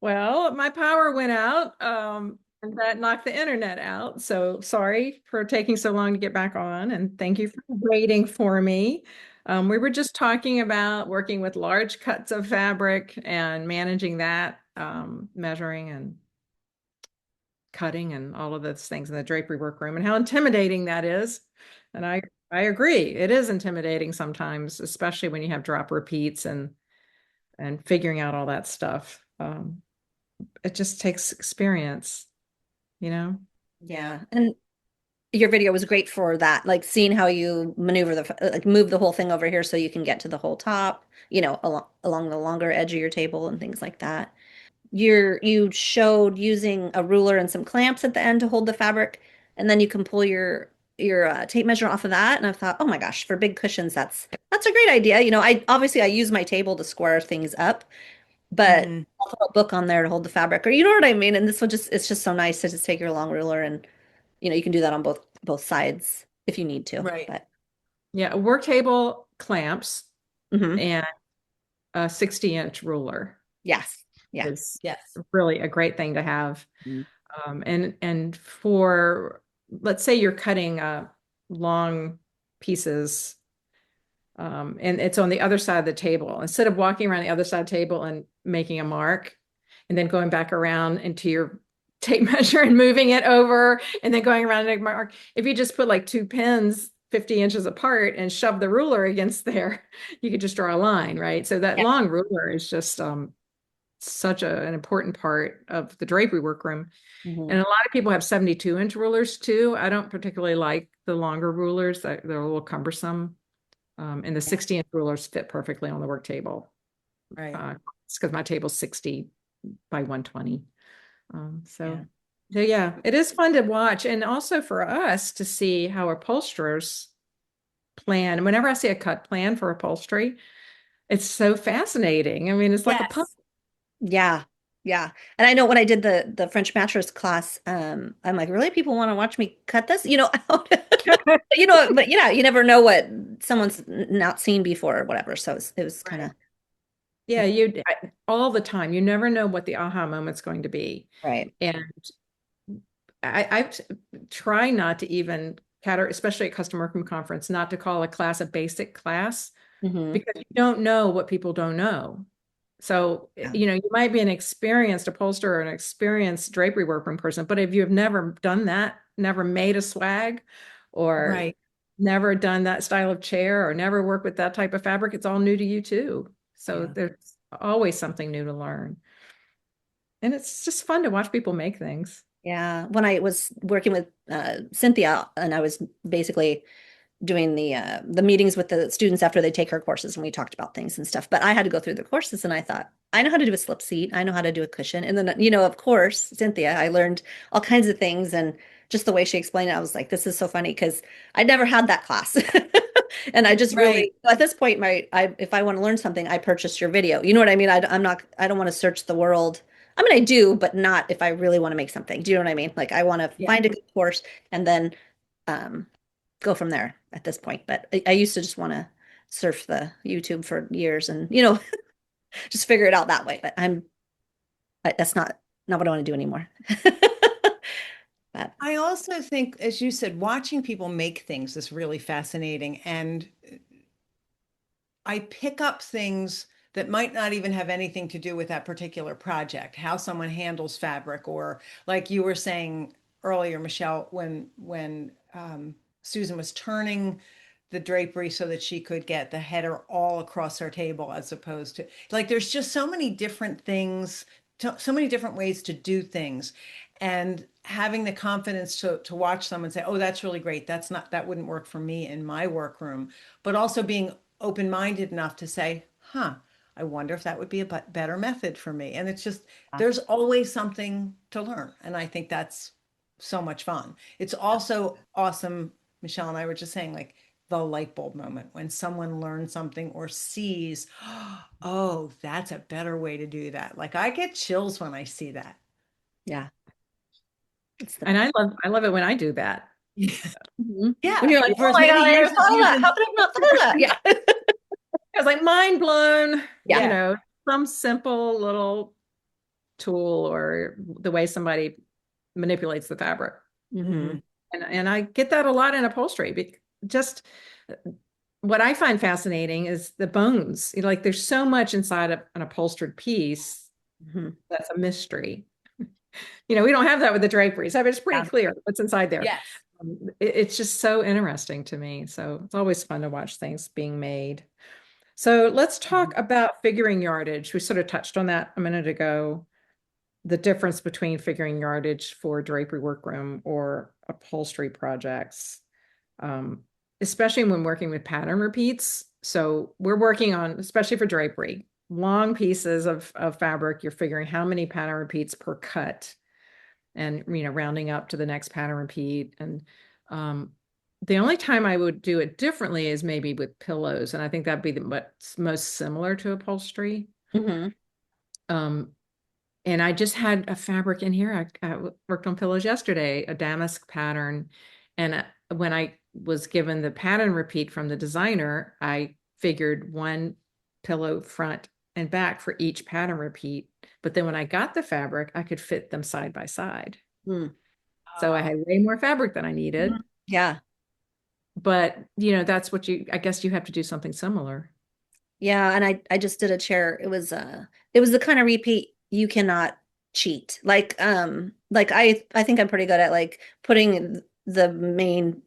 Well, my power went out, and that knocked the internet out. So sorry for taking so long to get back on, and thank you for waiting for me. We were just talking about working with large cuts of fabric and managing that, measuring and cutting and all of those things in the drapery workroom and how intimidating that is. And I agree, it is intimidating sometimes, especially when you have drop repeats and figuring out all that stuff. It just takes experience, you know? Yeah. And your video was great for that, like seeing how you maneuver like move the whole thing over here so you can get to the whole top, along the longer edge of your table and things like that. You showed using a ruler and some clamps at the end to hold the fabric, and then you can pull your tape measure off of that. And I thought, oh my gosh, for big cushions, that's a great idea. I use my table to square things up, but Mhm. I'll throw a book on there to hold the fabric, or you know what I mean? And this will it's just so nice to just take your long ruler and you can do that on both sides if you need to. Right. But Yeah, work table clamps mhm. and a 60-inch ruler Yes. Yeah. is Yes. really a great thing to have. Mhm. And for, let's say you're cutting long pieces, and it's on the other side of the table. Instead of walking around the other side of the table and making a mark, and then going back around into your tape measure and moving it over, and then going around and make a mark, if you just put like two pins 50 inches apart and shove the ruler against there, you could just draw a line, right? So that Yeah. long ruler is just such an important part of the drapery workroom. Mhm. And a lot of people have 72-inch rulers too. I don't particularly like the longer rulers. They're a little cumbersome. And the 60-inch rulers fit perfectly on the work table. Right. It's because my table's 60 by 120. Yeah. So yeah, it is fun to watch. And also for us to see how upholsterers plan. Whenever I see a cut plan for upholstery, it's so fascinating. I mean, it's like a puzzle. Yes. Yeah. Yeah. And I know when I did the French mattress class, I'm like, really? People want to watch me cut this? But yeah, you never know what someone's not seen before or whatever. So it was kind Right. of Yeah, all the time. You never know what the aha moment's going to be. right. And I try not to even especially at Custom Workroom Conference, not to call a class a basic class Hmm. because you don't know what people don't know. So, Yeah. you might be an experienced upholsterer or an experienced drapery workroom person, but if you've never done that, never made a swag or Right. never done that style of chair or never worked with that type of fabric, it's all new to you too. So Yeah. there's always something new to learn. And it's just fun to watch people make things. Yeah. When I was working with Cynthia and I was basically doing the meetings with the students after they take her courses and we talked about things and stuff. But I had to go through the courses and I thought, I know how to do a slip seat. I know how to do a cushion. And then, of course, Cynthia, I learned all kinds of things and just the way she explained it, I was like, this is so funny because I never had that class. And I just Right. really, at this point, if I want to learn something, I purchase your video. You know what I mean? I don't want to search the world. I mean, I do, but not if I really want to make something. Do you know what I mean? Like I want to Yeah. find a good course and then um, go from there at this point. But I used to just want to surf the YouTube for years and, just figure it out that way. But that's not what I want to do anymore. But I also think, as you said, watching people make things is really fascinating. And I pick up things that might not even have anything to do with that particular project, how someone handles fabric, or like you were saying earlier, Michelle, when Susan was turning the drapery so that she could get the header all across her table, as opposed to like there's just so many different things, so many different ways to do things. And having the confidence to watch someone say, oh, that's really great. That wouldn't work for me in my workroom. But also being open-minded enough to say, huh, I wonder if that would be a better method for me. And it's just, there's always something to learn. And I think that's so much fun. It's also awesome. Michelle and I were just saying, like, the light bulb moment when someone learns something or sees, oh, that's a better way to do that. Like, I get chills when I see that. yeah, it's the And I love it when I do that. Mhm. Yeah. When you're like, oh Whereas my maybe God, I yours never is thought of that. using, How could I not thought of that? Yeah. I was like mind blown, Yeah. some simple little tool or the way somebody manipulates the fabric. Mhm. And I get that a lot in upholstery. Just what I find fascinating is the bones. Like there's so much inside of an upholstered piece Mhm. that's a mystery. We don't have that with the draperies. I mean, it's pretty Yeah. clear what's inside there. yes. It's just so interesting to me. So it's always fun to watch things being made. So let's talk about figuring yardage. We sort of touched on that a minute ago. The difference between figuring yardage for drapery workroom or upholstery projects, especially when working with pattern repeats. So we're working on, especially for drapery, long pieces of fabric. You're figuring how many pattern repeats per cut and, rounding up to the next pattern repeat. And the only time I would do it differently is maybe with pillows. And I think that'd be what's most similar to upholstery. Mhm. And I just had a fabric in here. I worked on pillows yesterday, a damask pattern. And when I was given the pattern repeat from the designer, I figured one pillow front and back for each pattern repeat. But then when I got the fabric, I could fit them side by side. Mm. So I had way more fabric than I needed. Yeah. But, that's what I guess you have to do something similar. Yeah, and I just did a chair. It was the kind of repeat you cannot cheat. Like I think I'm pretty good at like putting the main,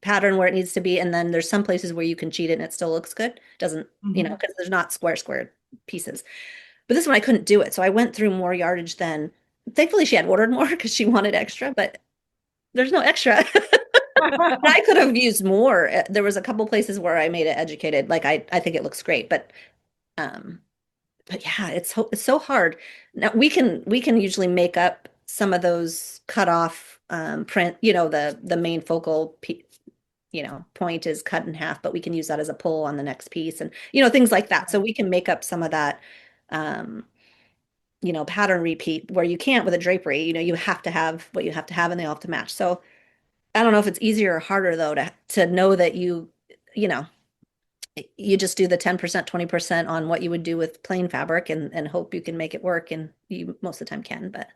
pattern where it needs to be, and then there's some places where you can cheat it and it still looks good. Doesn't, because there's not square pieces. But this one I couldn't do it. So I went through more yardage than thankfully she had ordered more because she wanted extra, but there's no extra. I could have used more. There was a couple places where I made it educated. Like I think it looks great, um, but yeah, it's so hard. Now we can usually make up some of those cut off print. The main focal point is cut in half, but we can use that as a pull on the next piece, and things like that. So we can make up some of that. Um, pattern repeat where you can't with a drapery. You have to have what you have to have, and they all have to match. So I don't know if it's easier or harder though to know that you know you just do the 10%, 20% on what you would do with plain fabric and hope you can make it work, and you most of the time can. But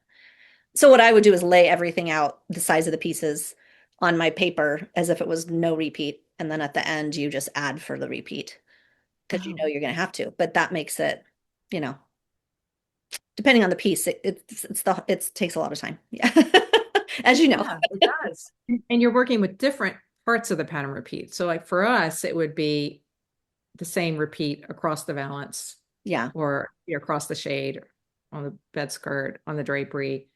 so what I would do is lay everything out the size of the pieces on my paper as if it was no repeat, and then at the end you just add for the repeat because Oh. you're going to have to. But that makes it, you know, depending on the piece, it takes a lot of time. Yeah. As you know. Yeah, it does. And you're working with different parts of the pattern repeat. So like for us, it would be the same repeat across the valance Yeah. or across the shade on the bed skirt, on the drapery.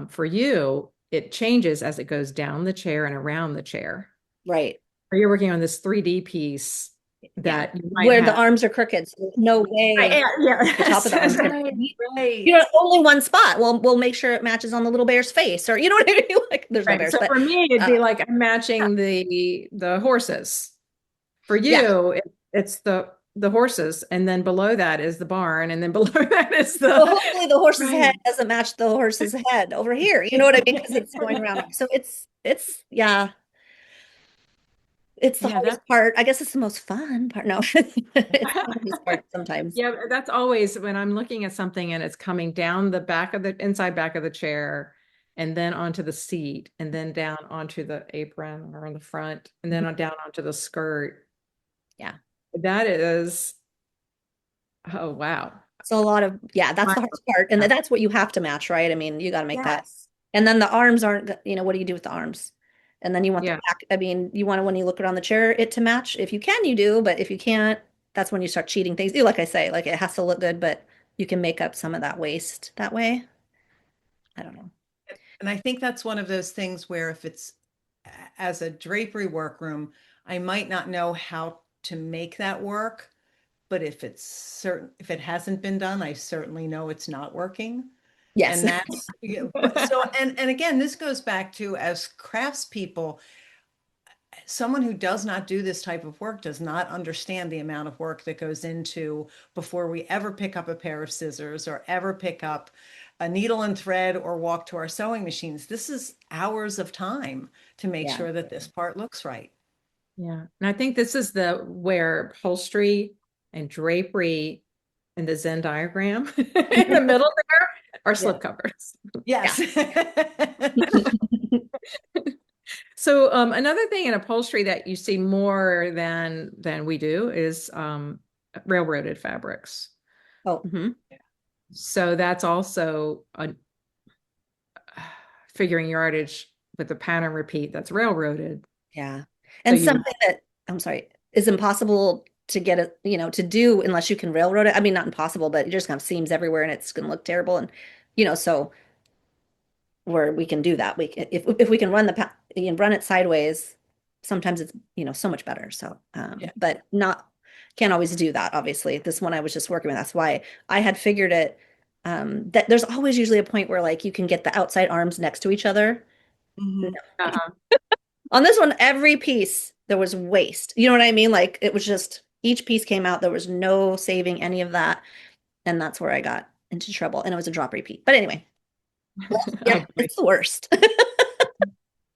For you, it changes as it goes down the chair and around the chair. Right. Or you're working on this 3D piece that you might Where the have. arms are crooked. So there's no way Yeah. the top of the arms Right, right. only one spot. We'll make sure it matches on the little bear's face, or you know what I mean? Like there's no Right. bears, So but for me, it'd be like I'm matching the horses. For you, it's the horses, and then below that is the barn, and then below that is the. Well, hopefully the horse's head Right. doesn't match the horse's head over here. You know what I mean? Because it's going around. So it's yeah. It's the Yeah, hardest part. I guess it's the most fun part. No, it's the hardest part sometimes. Yeah, that's always when I'm looking at something and it's coming down the back of the inside back of the chair and then onto the seat, and then down onto the apron or on the front, and then down onto the skirt. Yeah. That is, oh, wow. So a lot of, yeah, that's the hardest part. And that's what you have to match, right? I mean, you got to make that. And then the arms aren't, what do you do with the arms? And then you want the back. I mean, you want to, when you look around the chair, it to match. If you can, you do. But if you can't, that's when you start cheating things. Like I say, like it has to look good, but you can make up some of that waste that way. I don't know. And I think that's one of those things where if it's as a drapery workroom, I might not know how to make that work. But if if it hasn't been done, I certainly know it's not working. Yes. And that's so, and again, this goes back to, as craftspeople, someone who does not do this type of work does not understand the amount of work that goes into before we ever pick up a pair of scissors or ever pick up a needle and thread or walk to our sewing machines. This is hours of time to make sure that this part looks right. Yeah. And I think this is where upholstery and drapery and the Venn diagram in the middle there are slip covers. Yes. So another thing in upholstery that you see more than we do is railroaded fabrics. Oh, so that's also a figuring yardage with the pattern repeat that's railroaded. Yeah. And so something that, I'm sorry, is impossible to get it, to do unless you can railroad it. I mean, not impossible, but it just kind of seams everywhere and it's going to look terrible. And, so where we can do that, if we can run run it sideways, sometimes it's, so much better. So, but can't always do that. Obviously, this one I was just working with, that's why I had figured it, that there's always usually a point where like you can get the outside arms next to each other. On this one, every piece there was waste. You know what I mean? Like it was just each piece came out. There was no saving any of that. And that's where I got into trouble. And it was a drop repeat. But anyway, it's the worst.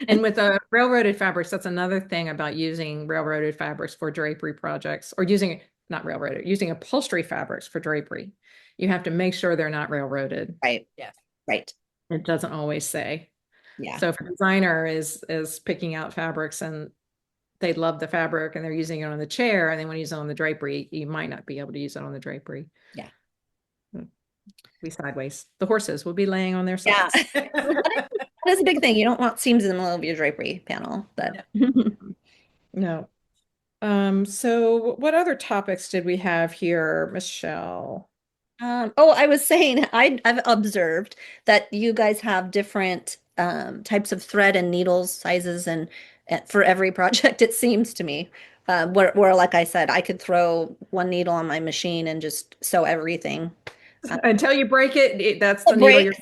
And with railroaded fabrics, that's another thing about using railroaded fabrics for drapery projects, or using upholstery fabrics for drapery. You have to make sure they're not railroaded. Right. Yes. Right. It doesn't always say. Yeah. So if a designer is picking out fabrics and they love the fabric and they're using it on the chair and they want to use it on the drapery, you might not be able to use it on the drapery. Yeah. Be sideways. The horses will be laying on their sides. Yeah. That's a big thing. You don't want seams in the middle of your drapery panel, but no. So what other topics did we have here, Michelle? I was saying I've observed that you guys have different types of thread and needles sizes and for every project, it seems to me. Where like I said, I could throw one needle on my machine and just sew everything. Until you break it, that's the needle you're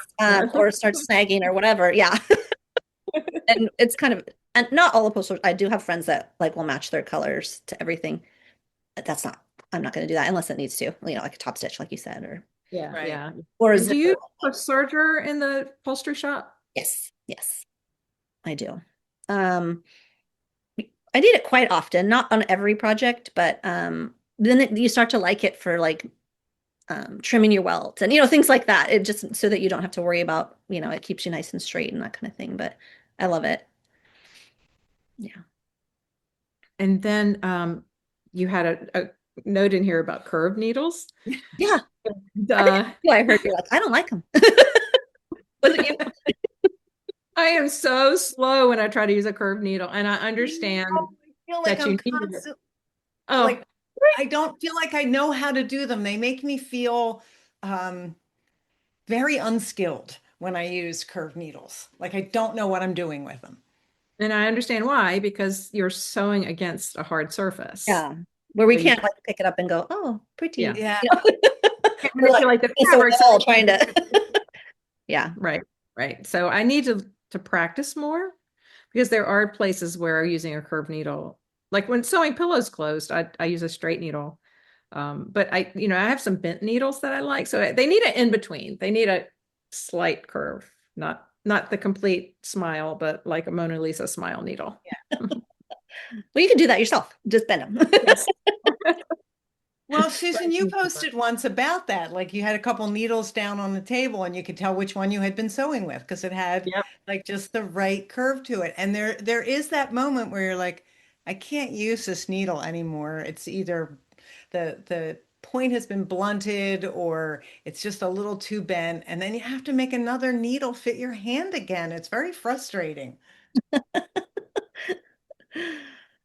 or start snagging or whatever. Yeah. And it's kind of, and not all upholstery. I do have friends that like will match their colors to everything. I'm not going to do that unless it needs to, like a top stitch, like you said, or yeah. Or do you have a serger in the upholstery shop? Yes, I do. I need it quite often, not on every project, but then you start to like it for like trimming your welt and things like that. It just so that you don't have to worry about it keeps you nice and straight and that kind of thing. But I love it. Yeah. And then you had a note in here about curved needles. Yeah. I heard you're like, I don't like them. Was it you? I am so slow when I try to use a curved needle, and I understand like that you need it. Oh, like I don't feel like I know how to do them. They make me feel very unskilled when I use curved needles. Like I don't know what I'm doing with them. And I understand why, because you're sewing against a hard surface. Yeah. Where we can't like pick it up and go, oh, pretty. Yeah. We're like the fabrics all trying to. Yeah. Right. So I need to practice more, because there are places where using a curved needle, like when sewing pillows closed, I use a straight needle. But I have some bent needles that I like. So they need an in between. They need a slight curve, not the complete smile, but like a Mona Lisa smile needle. Yeah. Well, you can do that yourself. Just bend them. Yes. Well, Susan, you posted once about that. Like you had a couple needles down on the table and you could tell which one you had been sewing with because it had like just the right curve to it. And there is that moment where you're like, I can't use this needle anymore. It's either the point has been blunted or it's just a little too bent, and then you have to make another needle fit your hand again. It's very frustrating.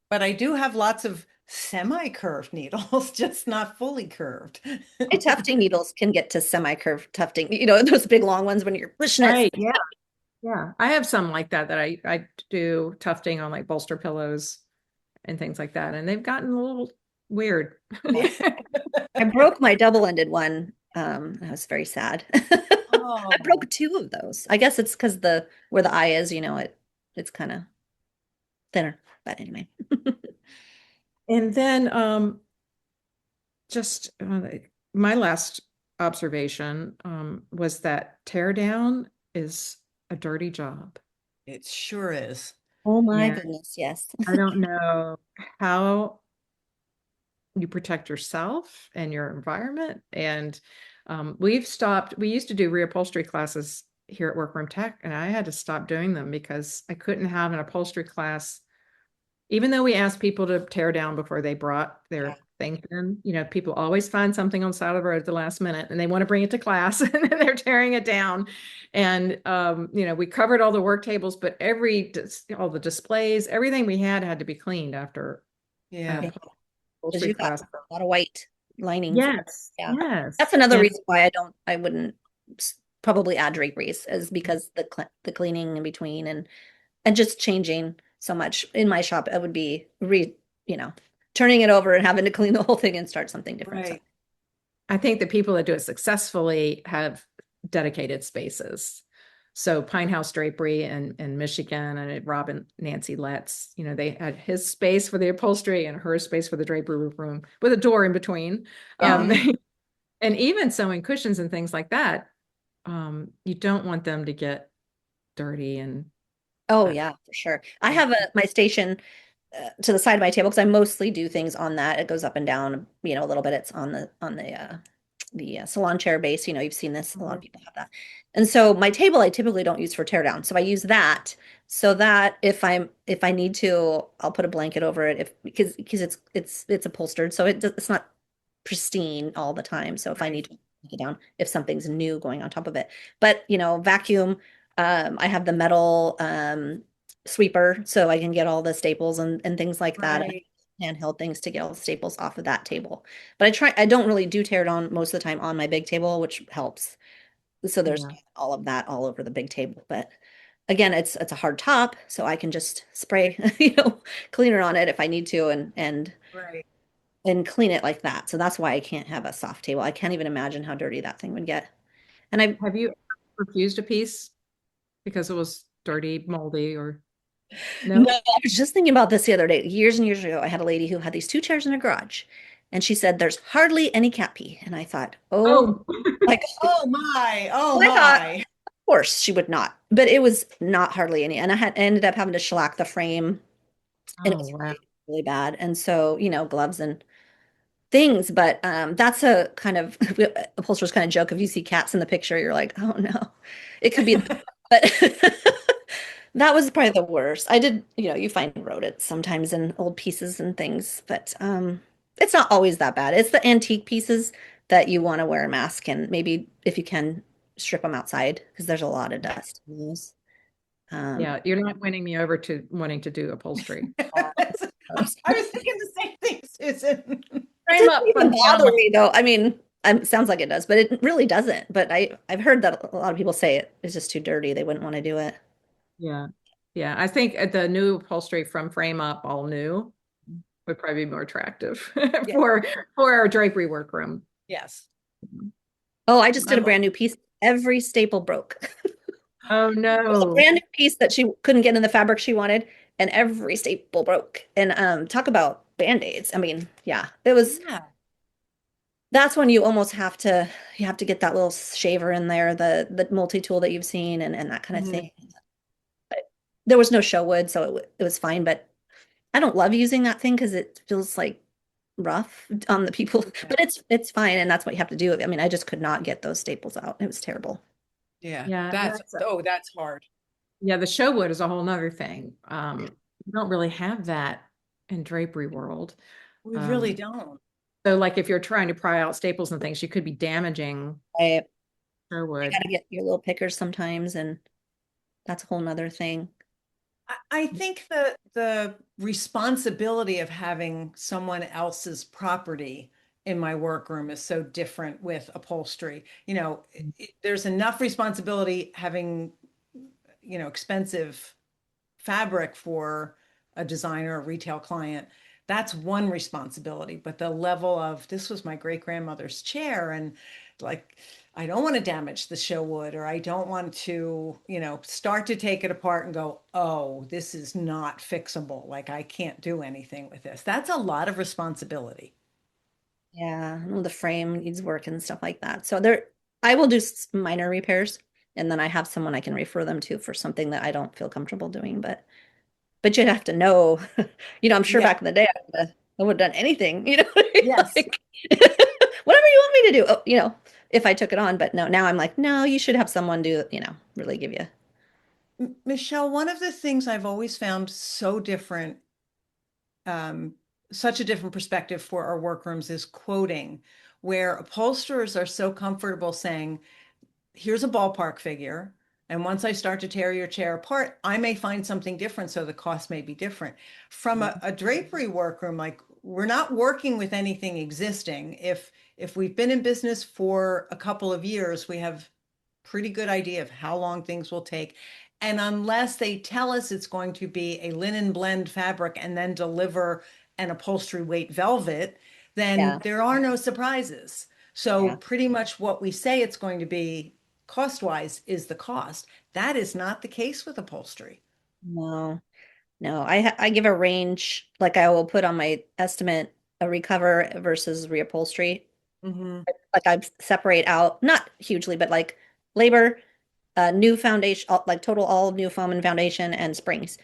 But I do have lots of semi-curved needles, just not fully curved. My tufting needles can get to semi-curved tufting, those big long ones when you're pushing it. Right. Yeah. Yeah. I have some like that I do tufting on like bolster pillows and things like that. And they've gotten a little weird. Yeah. I broke my double-ended one. I was very sad. I Oh. broke two of those. I guess it's because the where the eye is, it's kind of thinner. But anyway. And then just my last observation was that tear down is a dirty job. It sure is. Oh my Yeah. goodness, yes. I don't know how you protect yourself and your environment. And we used to do reupholstery classes here at Workroom Tech, and I had to stop doing them because I couldn't have an upholstery class. Even though we asked people to tear down before they brought Yeah. their things in, people always find something on the side of the road at the last minute and they want to bring it to class and then they're tearing it down. And, we covered all the work tables, but all the displays, everything we had to be cleaned after Yeah. Because upholstery you got class. a lot of white linings. Yes, Yeah. yes. That's another And reason why I wouldn't probably add draperies is because the cleaning in between and just changing so much in my shop, it would be turning it over and having to clean the whole thing and start something different. So. Right. I think the people that do it successfully have dedicated spaces. So Pine House Drapery in Michigan and Rob and Nancy Letts, they had his space for the upholstery and her space for the drapery room with a door in between. Yeah. And even sewing cushions and things like that, you don't want them to get dirty and Oh yeah, for sure. I have my station to the side of my table because I mostly do things on that. It goes up and down, a little bit. It's on the salon chair base. You've seen this. A lot of people have that. And so my table I typically don't use for tear down. So I use that so that if I need to, I'll put a blanket over it because it's upholstered, so it's not pristine all the time. So if I need to take it down, if something's new going on top of it. But vacuum, I have the metal sweeper so I can get all the staples and things like that. Right. Handheld things to get all the staples off of that table. But I don't really do tear down most of the time on my big table, which helps. So there's yeah. all of that all over the big table. But again, it's a hard top, so I can just spray, cleaner on it if I need to Right. and clean it like that. So that's why I can't have a soft table. I can't even imagine how dirty that thing would get. And I Have you refused a piece because it was dirty, moldy, or No, no? I was just thinking about this the other day. Years and years ago, I had a lady who had these two chairs in her garage, and she said, "There's hardly any cat pee." And I thought, "Oh Oh, my God." Oh my. Oh Well, I thought, my. of course, she would not, but it was not hardly any. And ended up having to shellac the frame, and it oh, was wow. really, really bad. And so, gloves and things. But that's a kind of upholsterer's kind of joke. If you see cats in the picture, you're like, "Oh no," it could be, but. That was probably the worst. I did, you find rodents sometimes in old pieces and things, but it's not always that bad. It's the antique pieces that you want to wear a mask and maybe if you can strip them outside because there's a lot of dust in those. Um, Yeah, you're not winning me over to wanting to do upholstery. I was thinking the same thing, Susan. it Frame doesn't up even from now. bother me though. I mean, sounds like it does, but it really doesn't. But I've heard that a lot of people say it's just too dirty. They wouldn't want to do it. Yeah. Yeah. I think the new upholstery from Frame Up, all new, would probably be more attractive Yeah. for our drapery workroom. Yes. Oh, I just did a I'm brand new piece. Every staple broke. Oh It was a no. brand new piece that she couldn't get in the fabric she wanted, and every staple broke. And talk about band-aids. I mean, yeah, it was yeah. that's when you have to get that little shaver in there, the multi-tool that you've seen and that kind of Mhm. thing. But there was no show wood, so it was fine, but I don't love using that thing because it feels like rough on the people, Yeah. but it's fine, and that's what you have to do. I mean, I just could not get those staples out. It was terrible. Yeah. Yeah. That's hard. Yeah, the show wood is a whole nother thing. We don't really have that in drapery world. We really Um, don't. so like if you're trying to pry out staples and things, you could be damaging I Sherwood. gotta get your little pickers sometimes, and that's a whole nother thing. I think the responsibility of having someone else's property in my workroom is so different with upholstery. There's enough responsibility having, expensive fabric for a designer, a retail client. That's one responsibility. But the level of this was my great grandmother's chair, and like, I don't want to damage the show wood, or I don't want to, start to take it apart and go, oh, this is not fixable. Like, I can't do anything with this. That's a lot of responsibility. Yeah, well, the frame needs work and stuff like that. So there, I will do minor repairs, and then I have someone I can refer them to for something that I don't feel comfortable doing. But you'd have to know, I'm sure Yeah. back in the day I would have done anything, Yes. like whatever you want me to do. Oh, if I took it on. But no, now I'm like, no, you should have someone do, really give you. Michelle, one of the things I've always found so different, um, such a different perspective for our workrooms is quoting, where upholsterers are so comfortable saying, here's a ballpark figure. And once I start to tear your chair apart, I may find something different. So the cost may be different. From a drapery workroom, like we're not working with anything existing. If we've been in business for a couple of years, we have pretty good idea of how long things will take. And unless they tell us it's going to be a linen blend fabric and then deliver an upholstery weight velvet, then Yeah, there are no surprises. So yeah. pretty much what we say it's going to be cost wise is the cost. That is not the case with upholstery. No, no. I give a range, like I will put on my estimate a recover versus reupholstery. Hmm. Like I separate out, not hugely, but like labor, new foundation, like total all new foam and foundation and springs.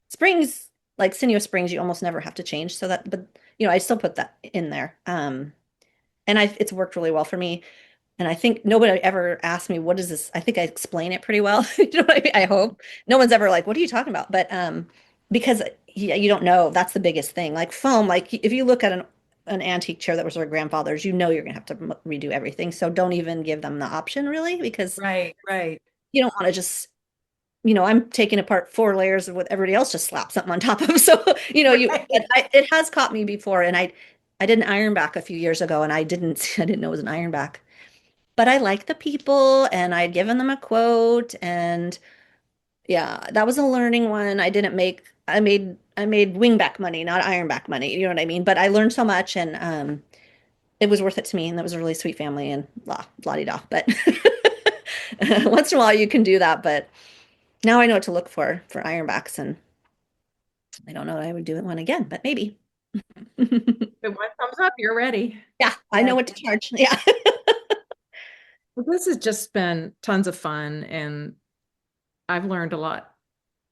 Springs, like sinuous springs, you almost never have to change. So that, but I still put that in there. And it's worked really well for me. And I think nobody ever asked me, what is this? I think I explain it pretty well. You know what I mean? I hope no one's ever like, what are you talking about? But because you don't know, that's the biggest thing. Like foam, like if you look at an antique chair that was our grandfather's, you're gonna have to redo everything. So don't even give them the option really, because Right, right. you don't want to just, I'm taking apart 4 layers of what everybody else just slapped something on top of. So, Right. it has caught me before, and I did an iron back a few years ago, and I didn't know it was an iron back. But I like the people and I'd given them a quote, and yeah, that was a learning one. I made wingback money, not ironback money. You know what I mean? But I learned so much, and it was worth it to me, and that was a really sweet family and blah de da. But once in a while you can do that, but now I know what to look for ironbacks, and I don't know that I would do it one again, but maybe. If one comes up, you're ready. Yeah, I know Yes, what to charge. Yeah. Well, this has just been tons of fun, and I've learned a lot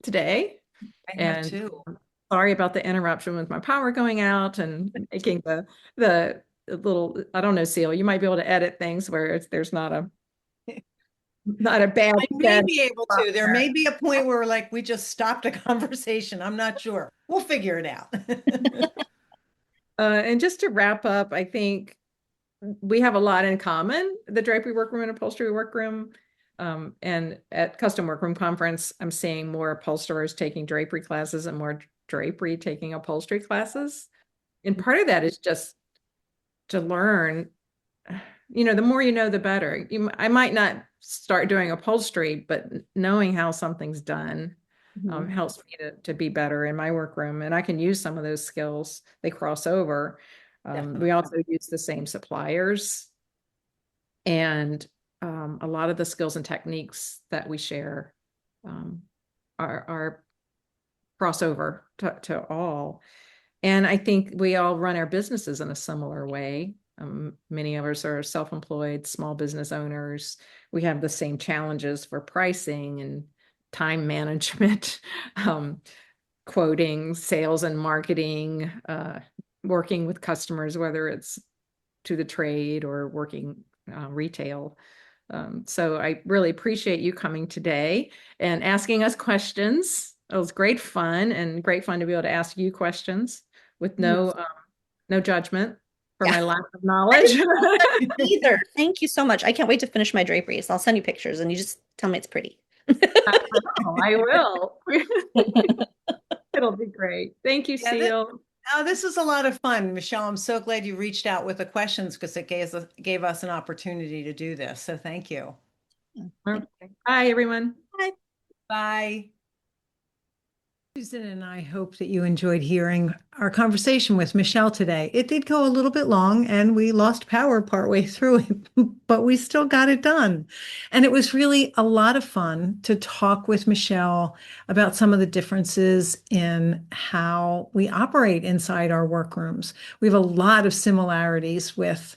today. I have And too. sorry about the interruption with my power going out and making the little, I don't know, Ceil, you might be able to edit things where there's not a bad I may dead be able spot to. There there. may be a point where like we just stopped a conversation. I'm not sure. We'll figure it out. And just to wrap up, I think we have a lot in common, the Drapery Workroom and Upholstery Workroom. And at Custom Workroom Conference, I'm seeing more upholsterers taking drapery classes and more drapery taking upholstery classes. And part of that is just to learn, the more you know, the better. I might not start doing upholstery, but knowing how something's done Mhm. helps me to be better in my workroom. And I can use some of those skills. They cross over. We Definitely. also use the same suppliers, and a lot of the skills and techniques that we share um, are crossover to all. And I think we all run our businesses in a similar way. Many of us are self-employed, small business owners. We have the same challenges for pricing and time management, um, quoting, sales and marketing, working with customers, whether it's to the trade or working retail. So I really appreciate you coming today and asking us questions. It was great fun to be able to ask you questions with no judgment for my lack of knowledge. Either. Thank you so much. I can't wait to finish my draperies. I'll send you pictures and you just tell me it's pretty. I will. It'll be great. Thank you, Ceil. This was a lot of fun, Michelle. I'm so glad you reached out with the questions because it gave us an opportunity to do this. So thank you. Okay. Bye, everyone. Bye. Bye. Susan and I hope that you enjoyed hearing our conversation with Michelle today. It did go a little bit long and we lost power partway through it, but we still got it done. And it was really a lot of fun to talk with Michelle about some of the differences in how we operate inside our workrooms. We have a lot of similarities with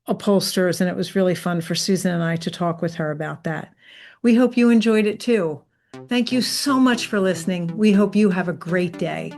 upholsterers, and it was really fun for Susan and I to talk with her about that. We hope you enjoyed it too. Thank you so much for listening. We hope you have a great day.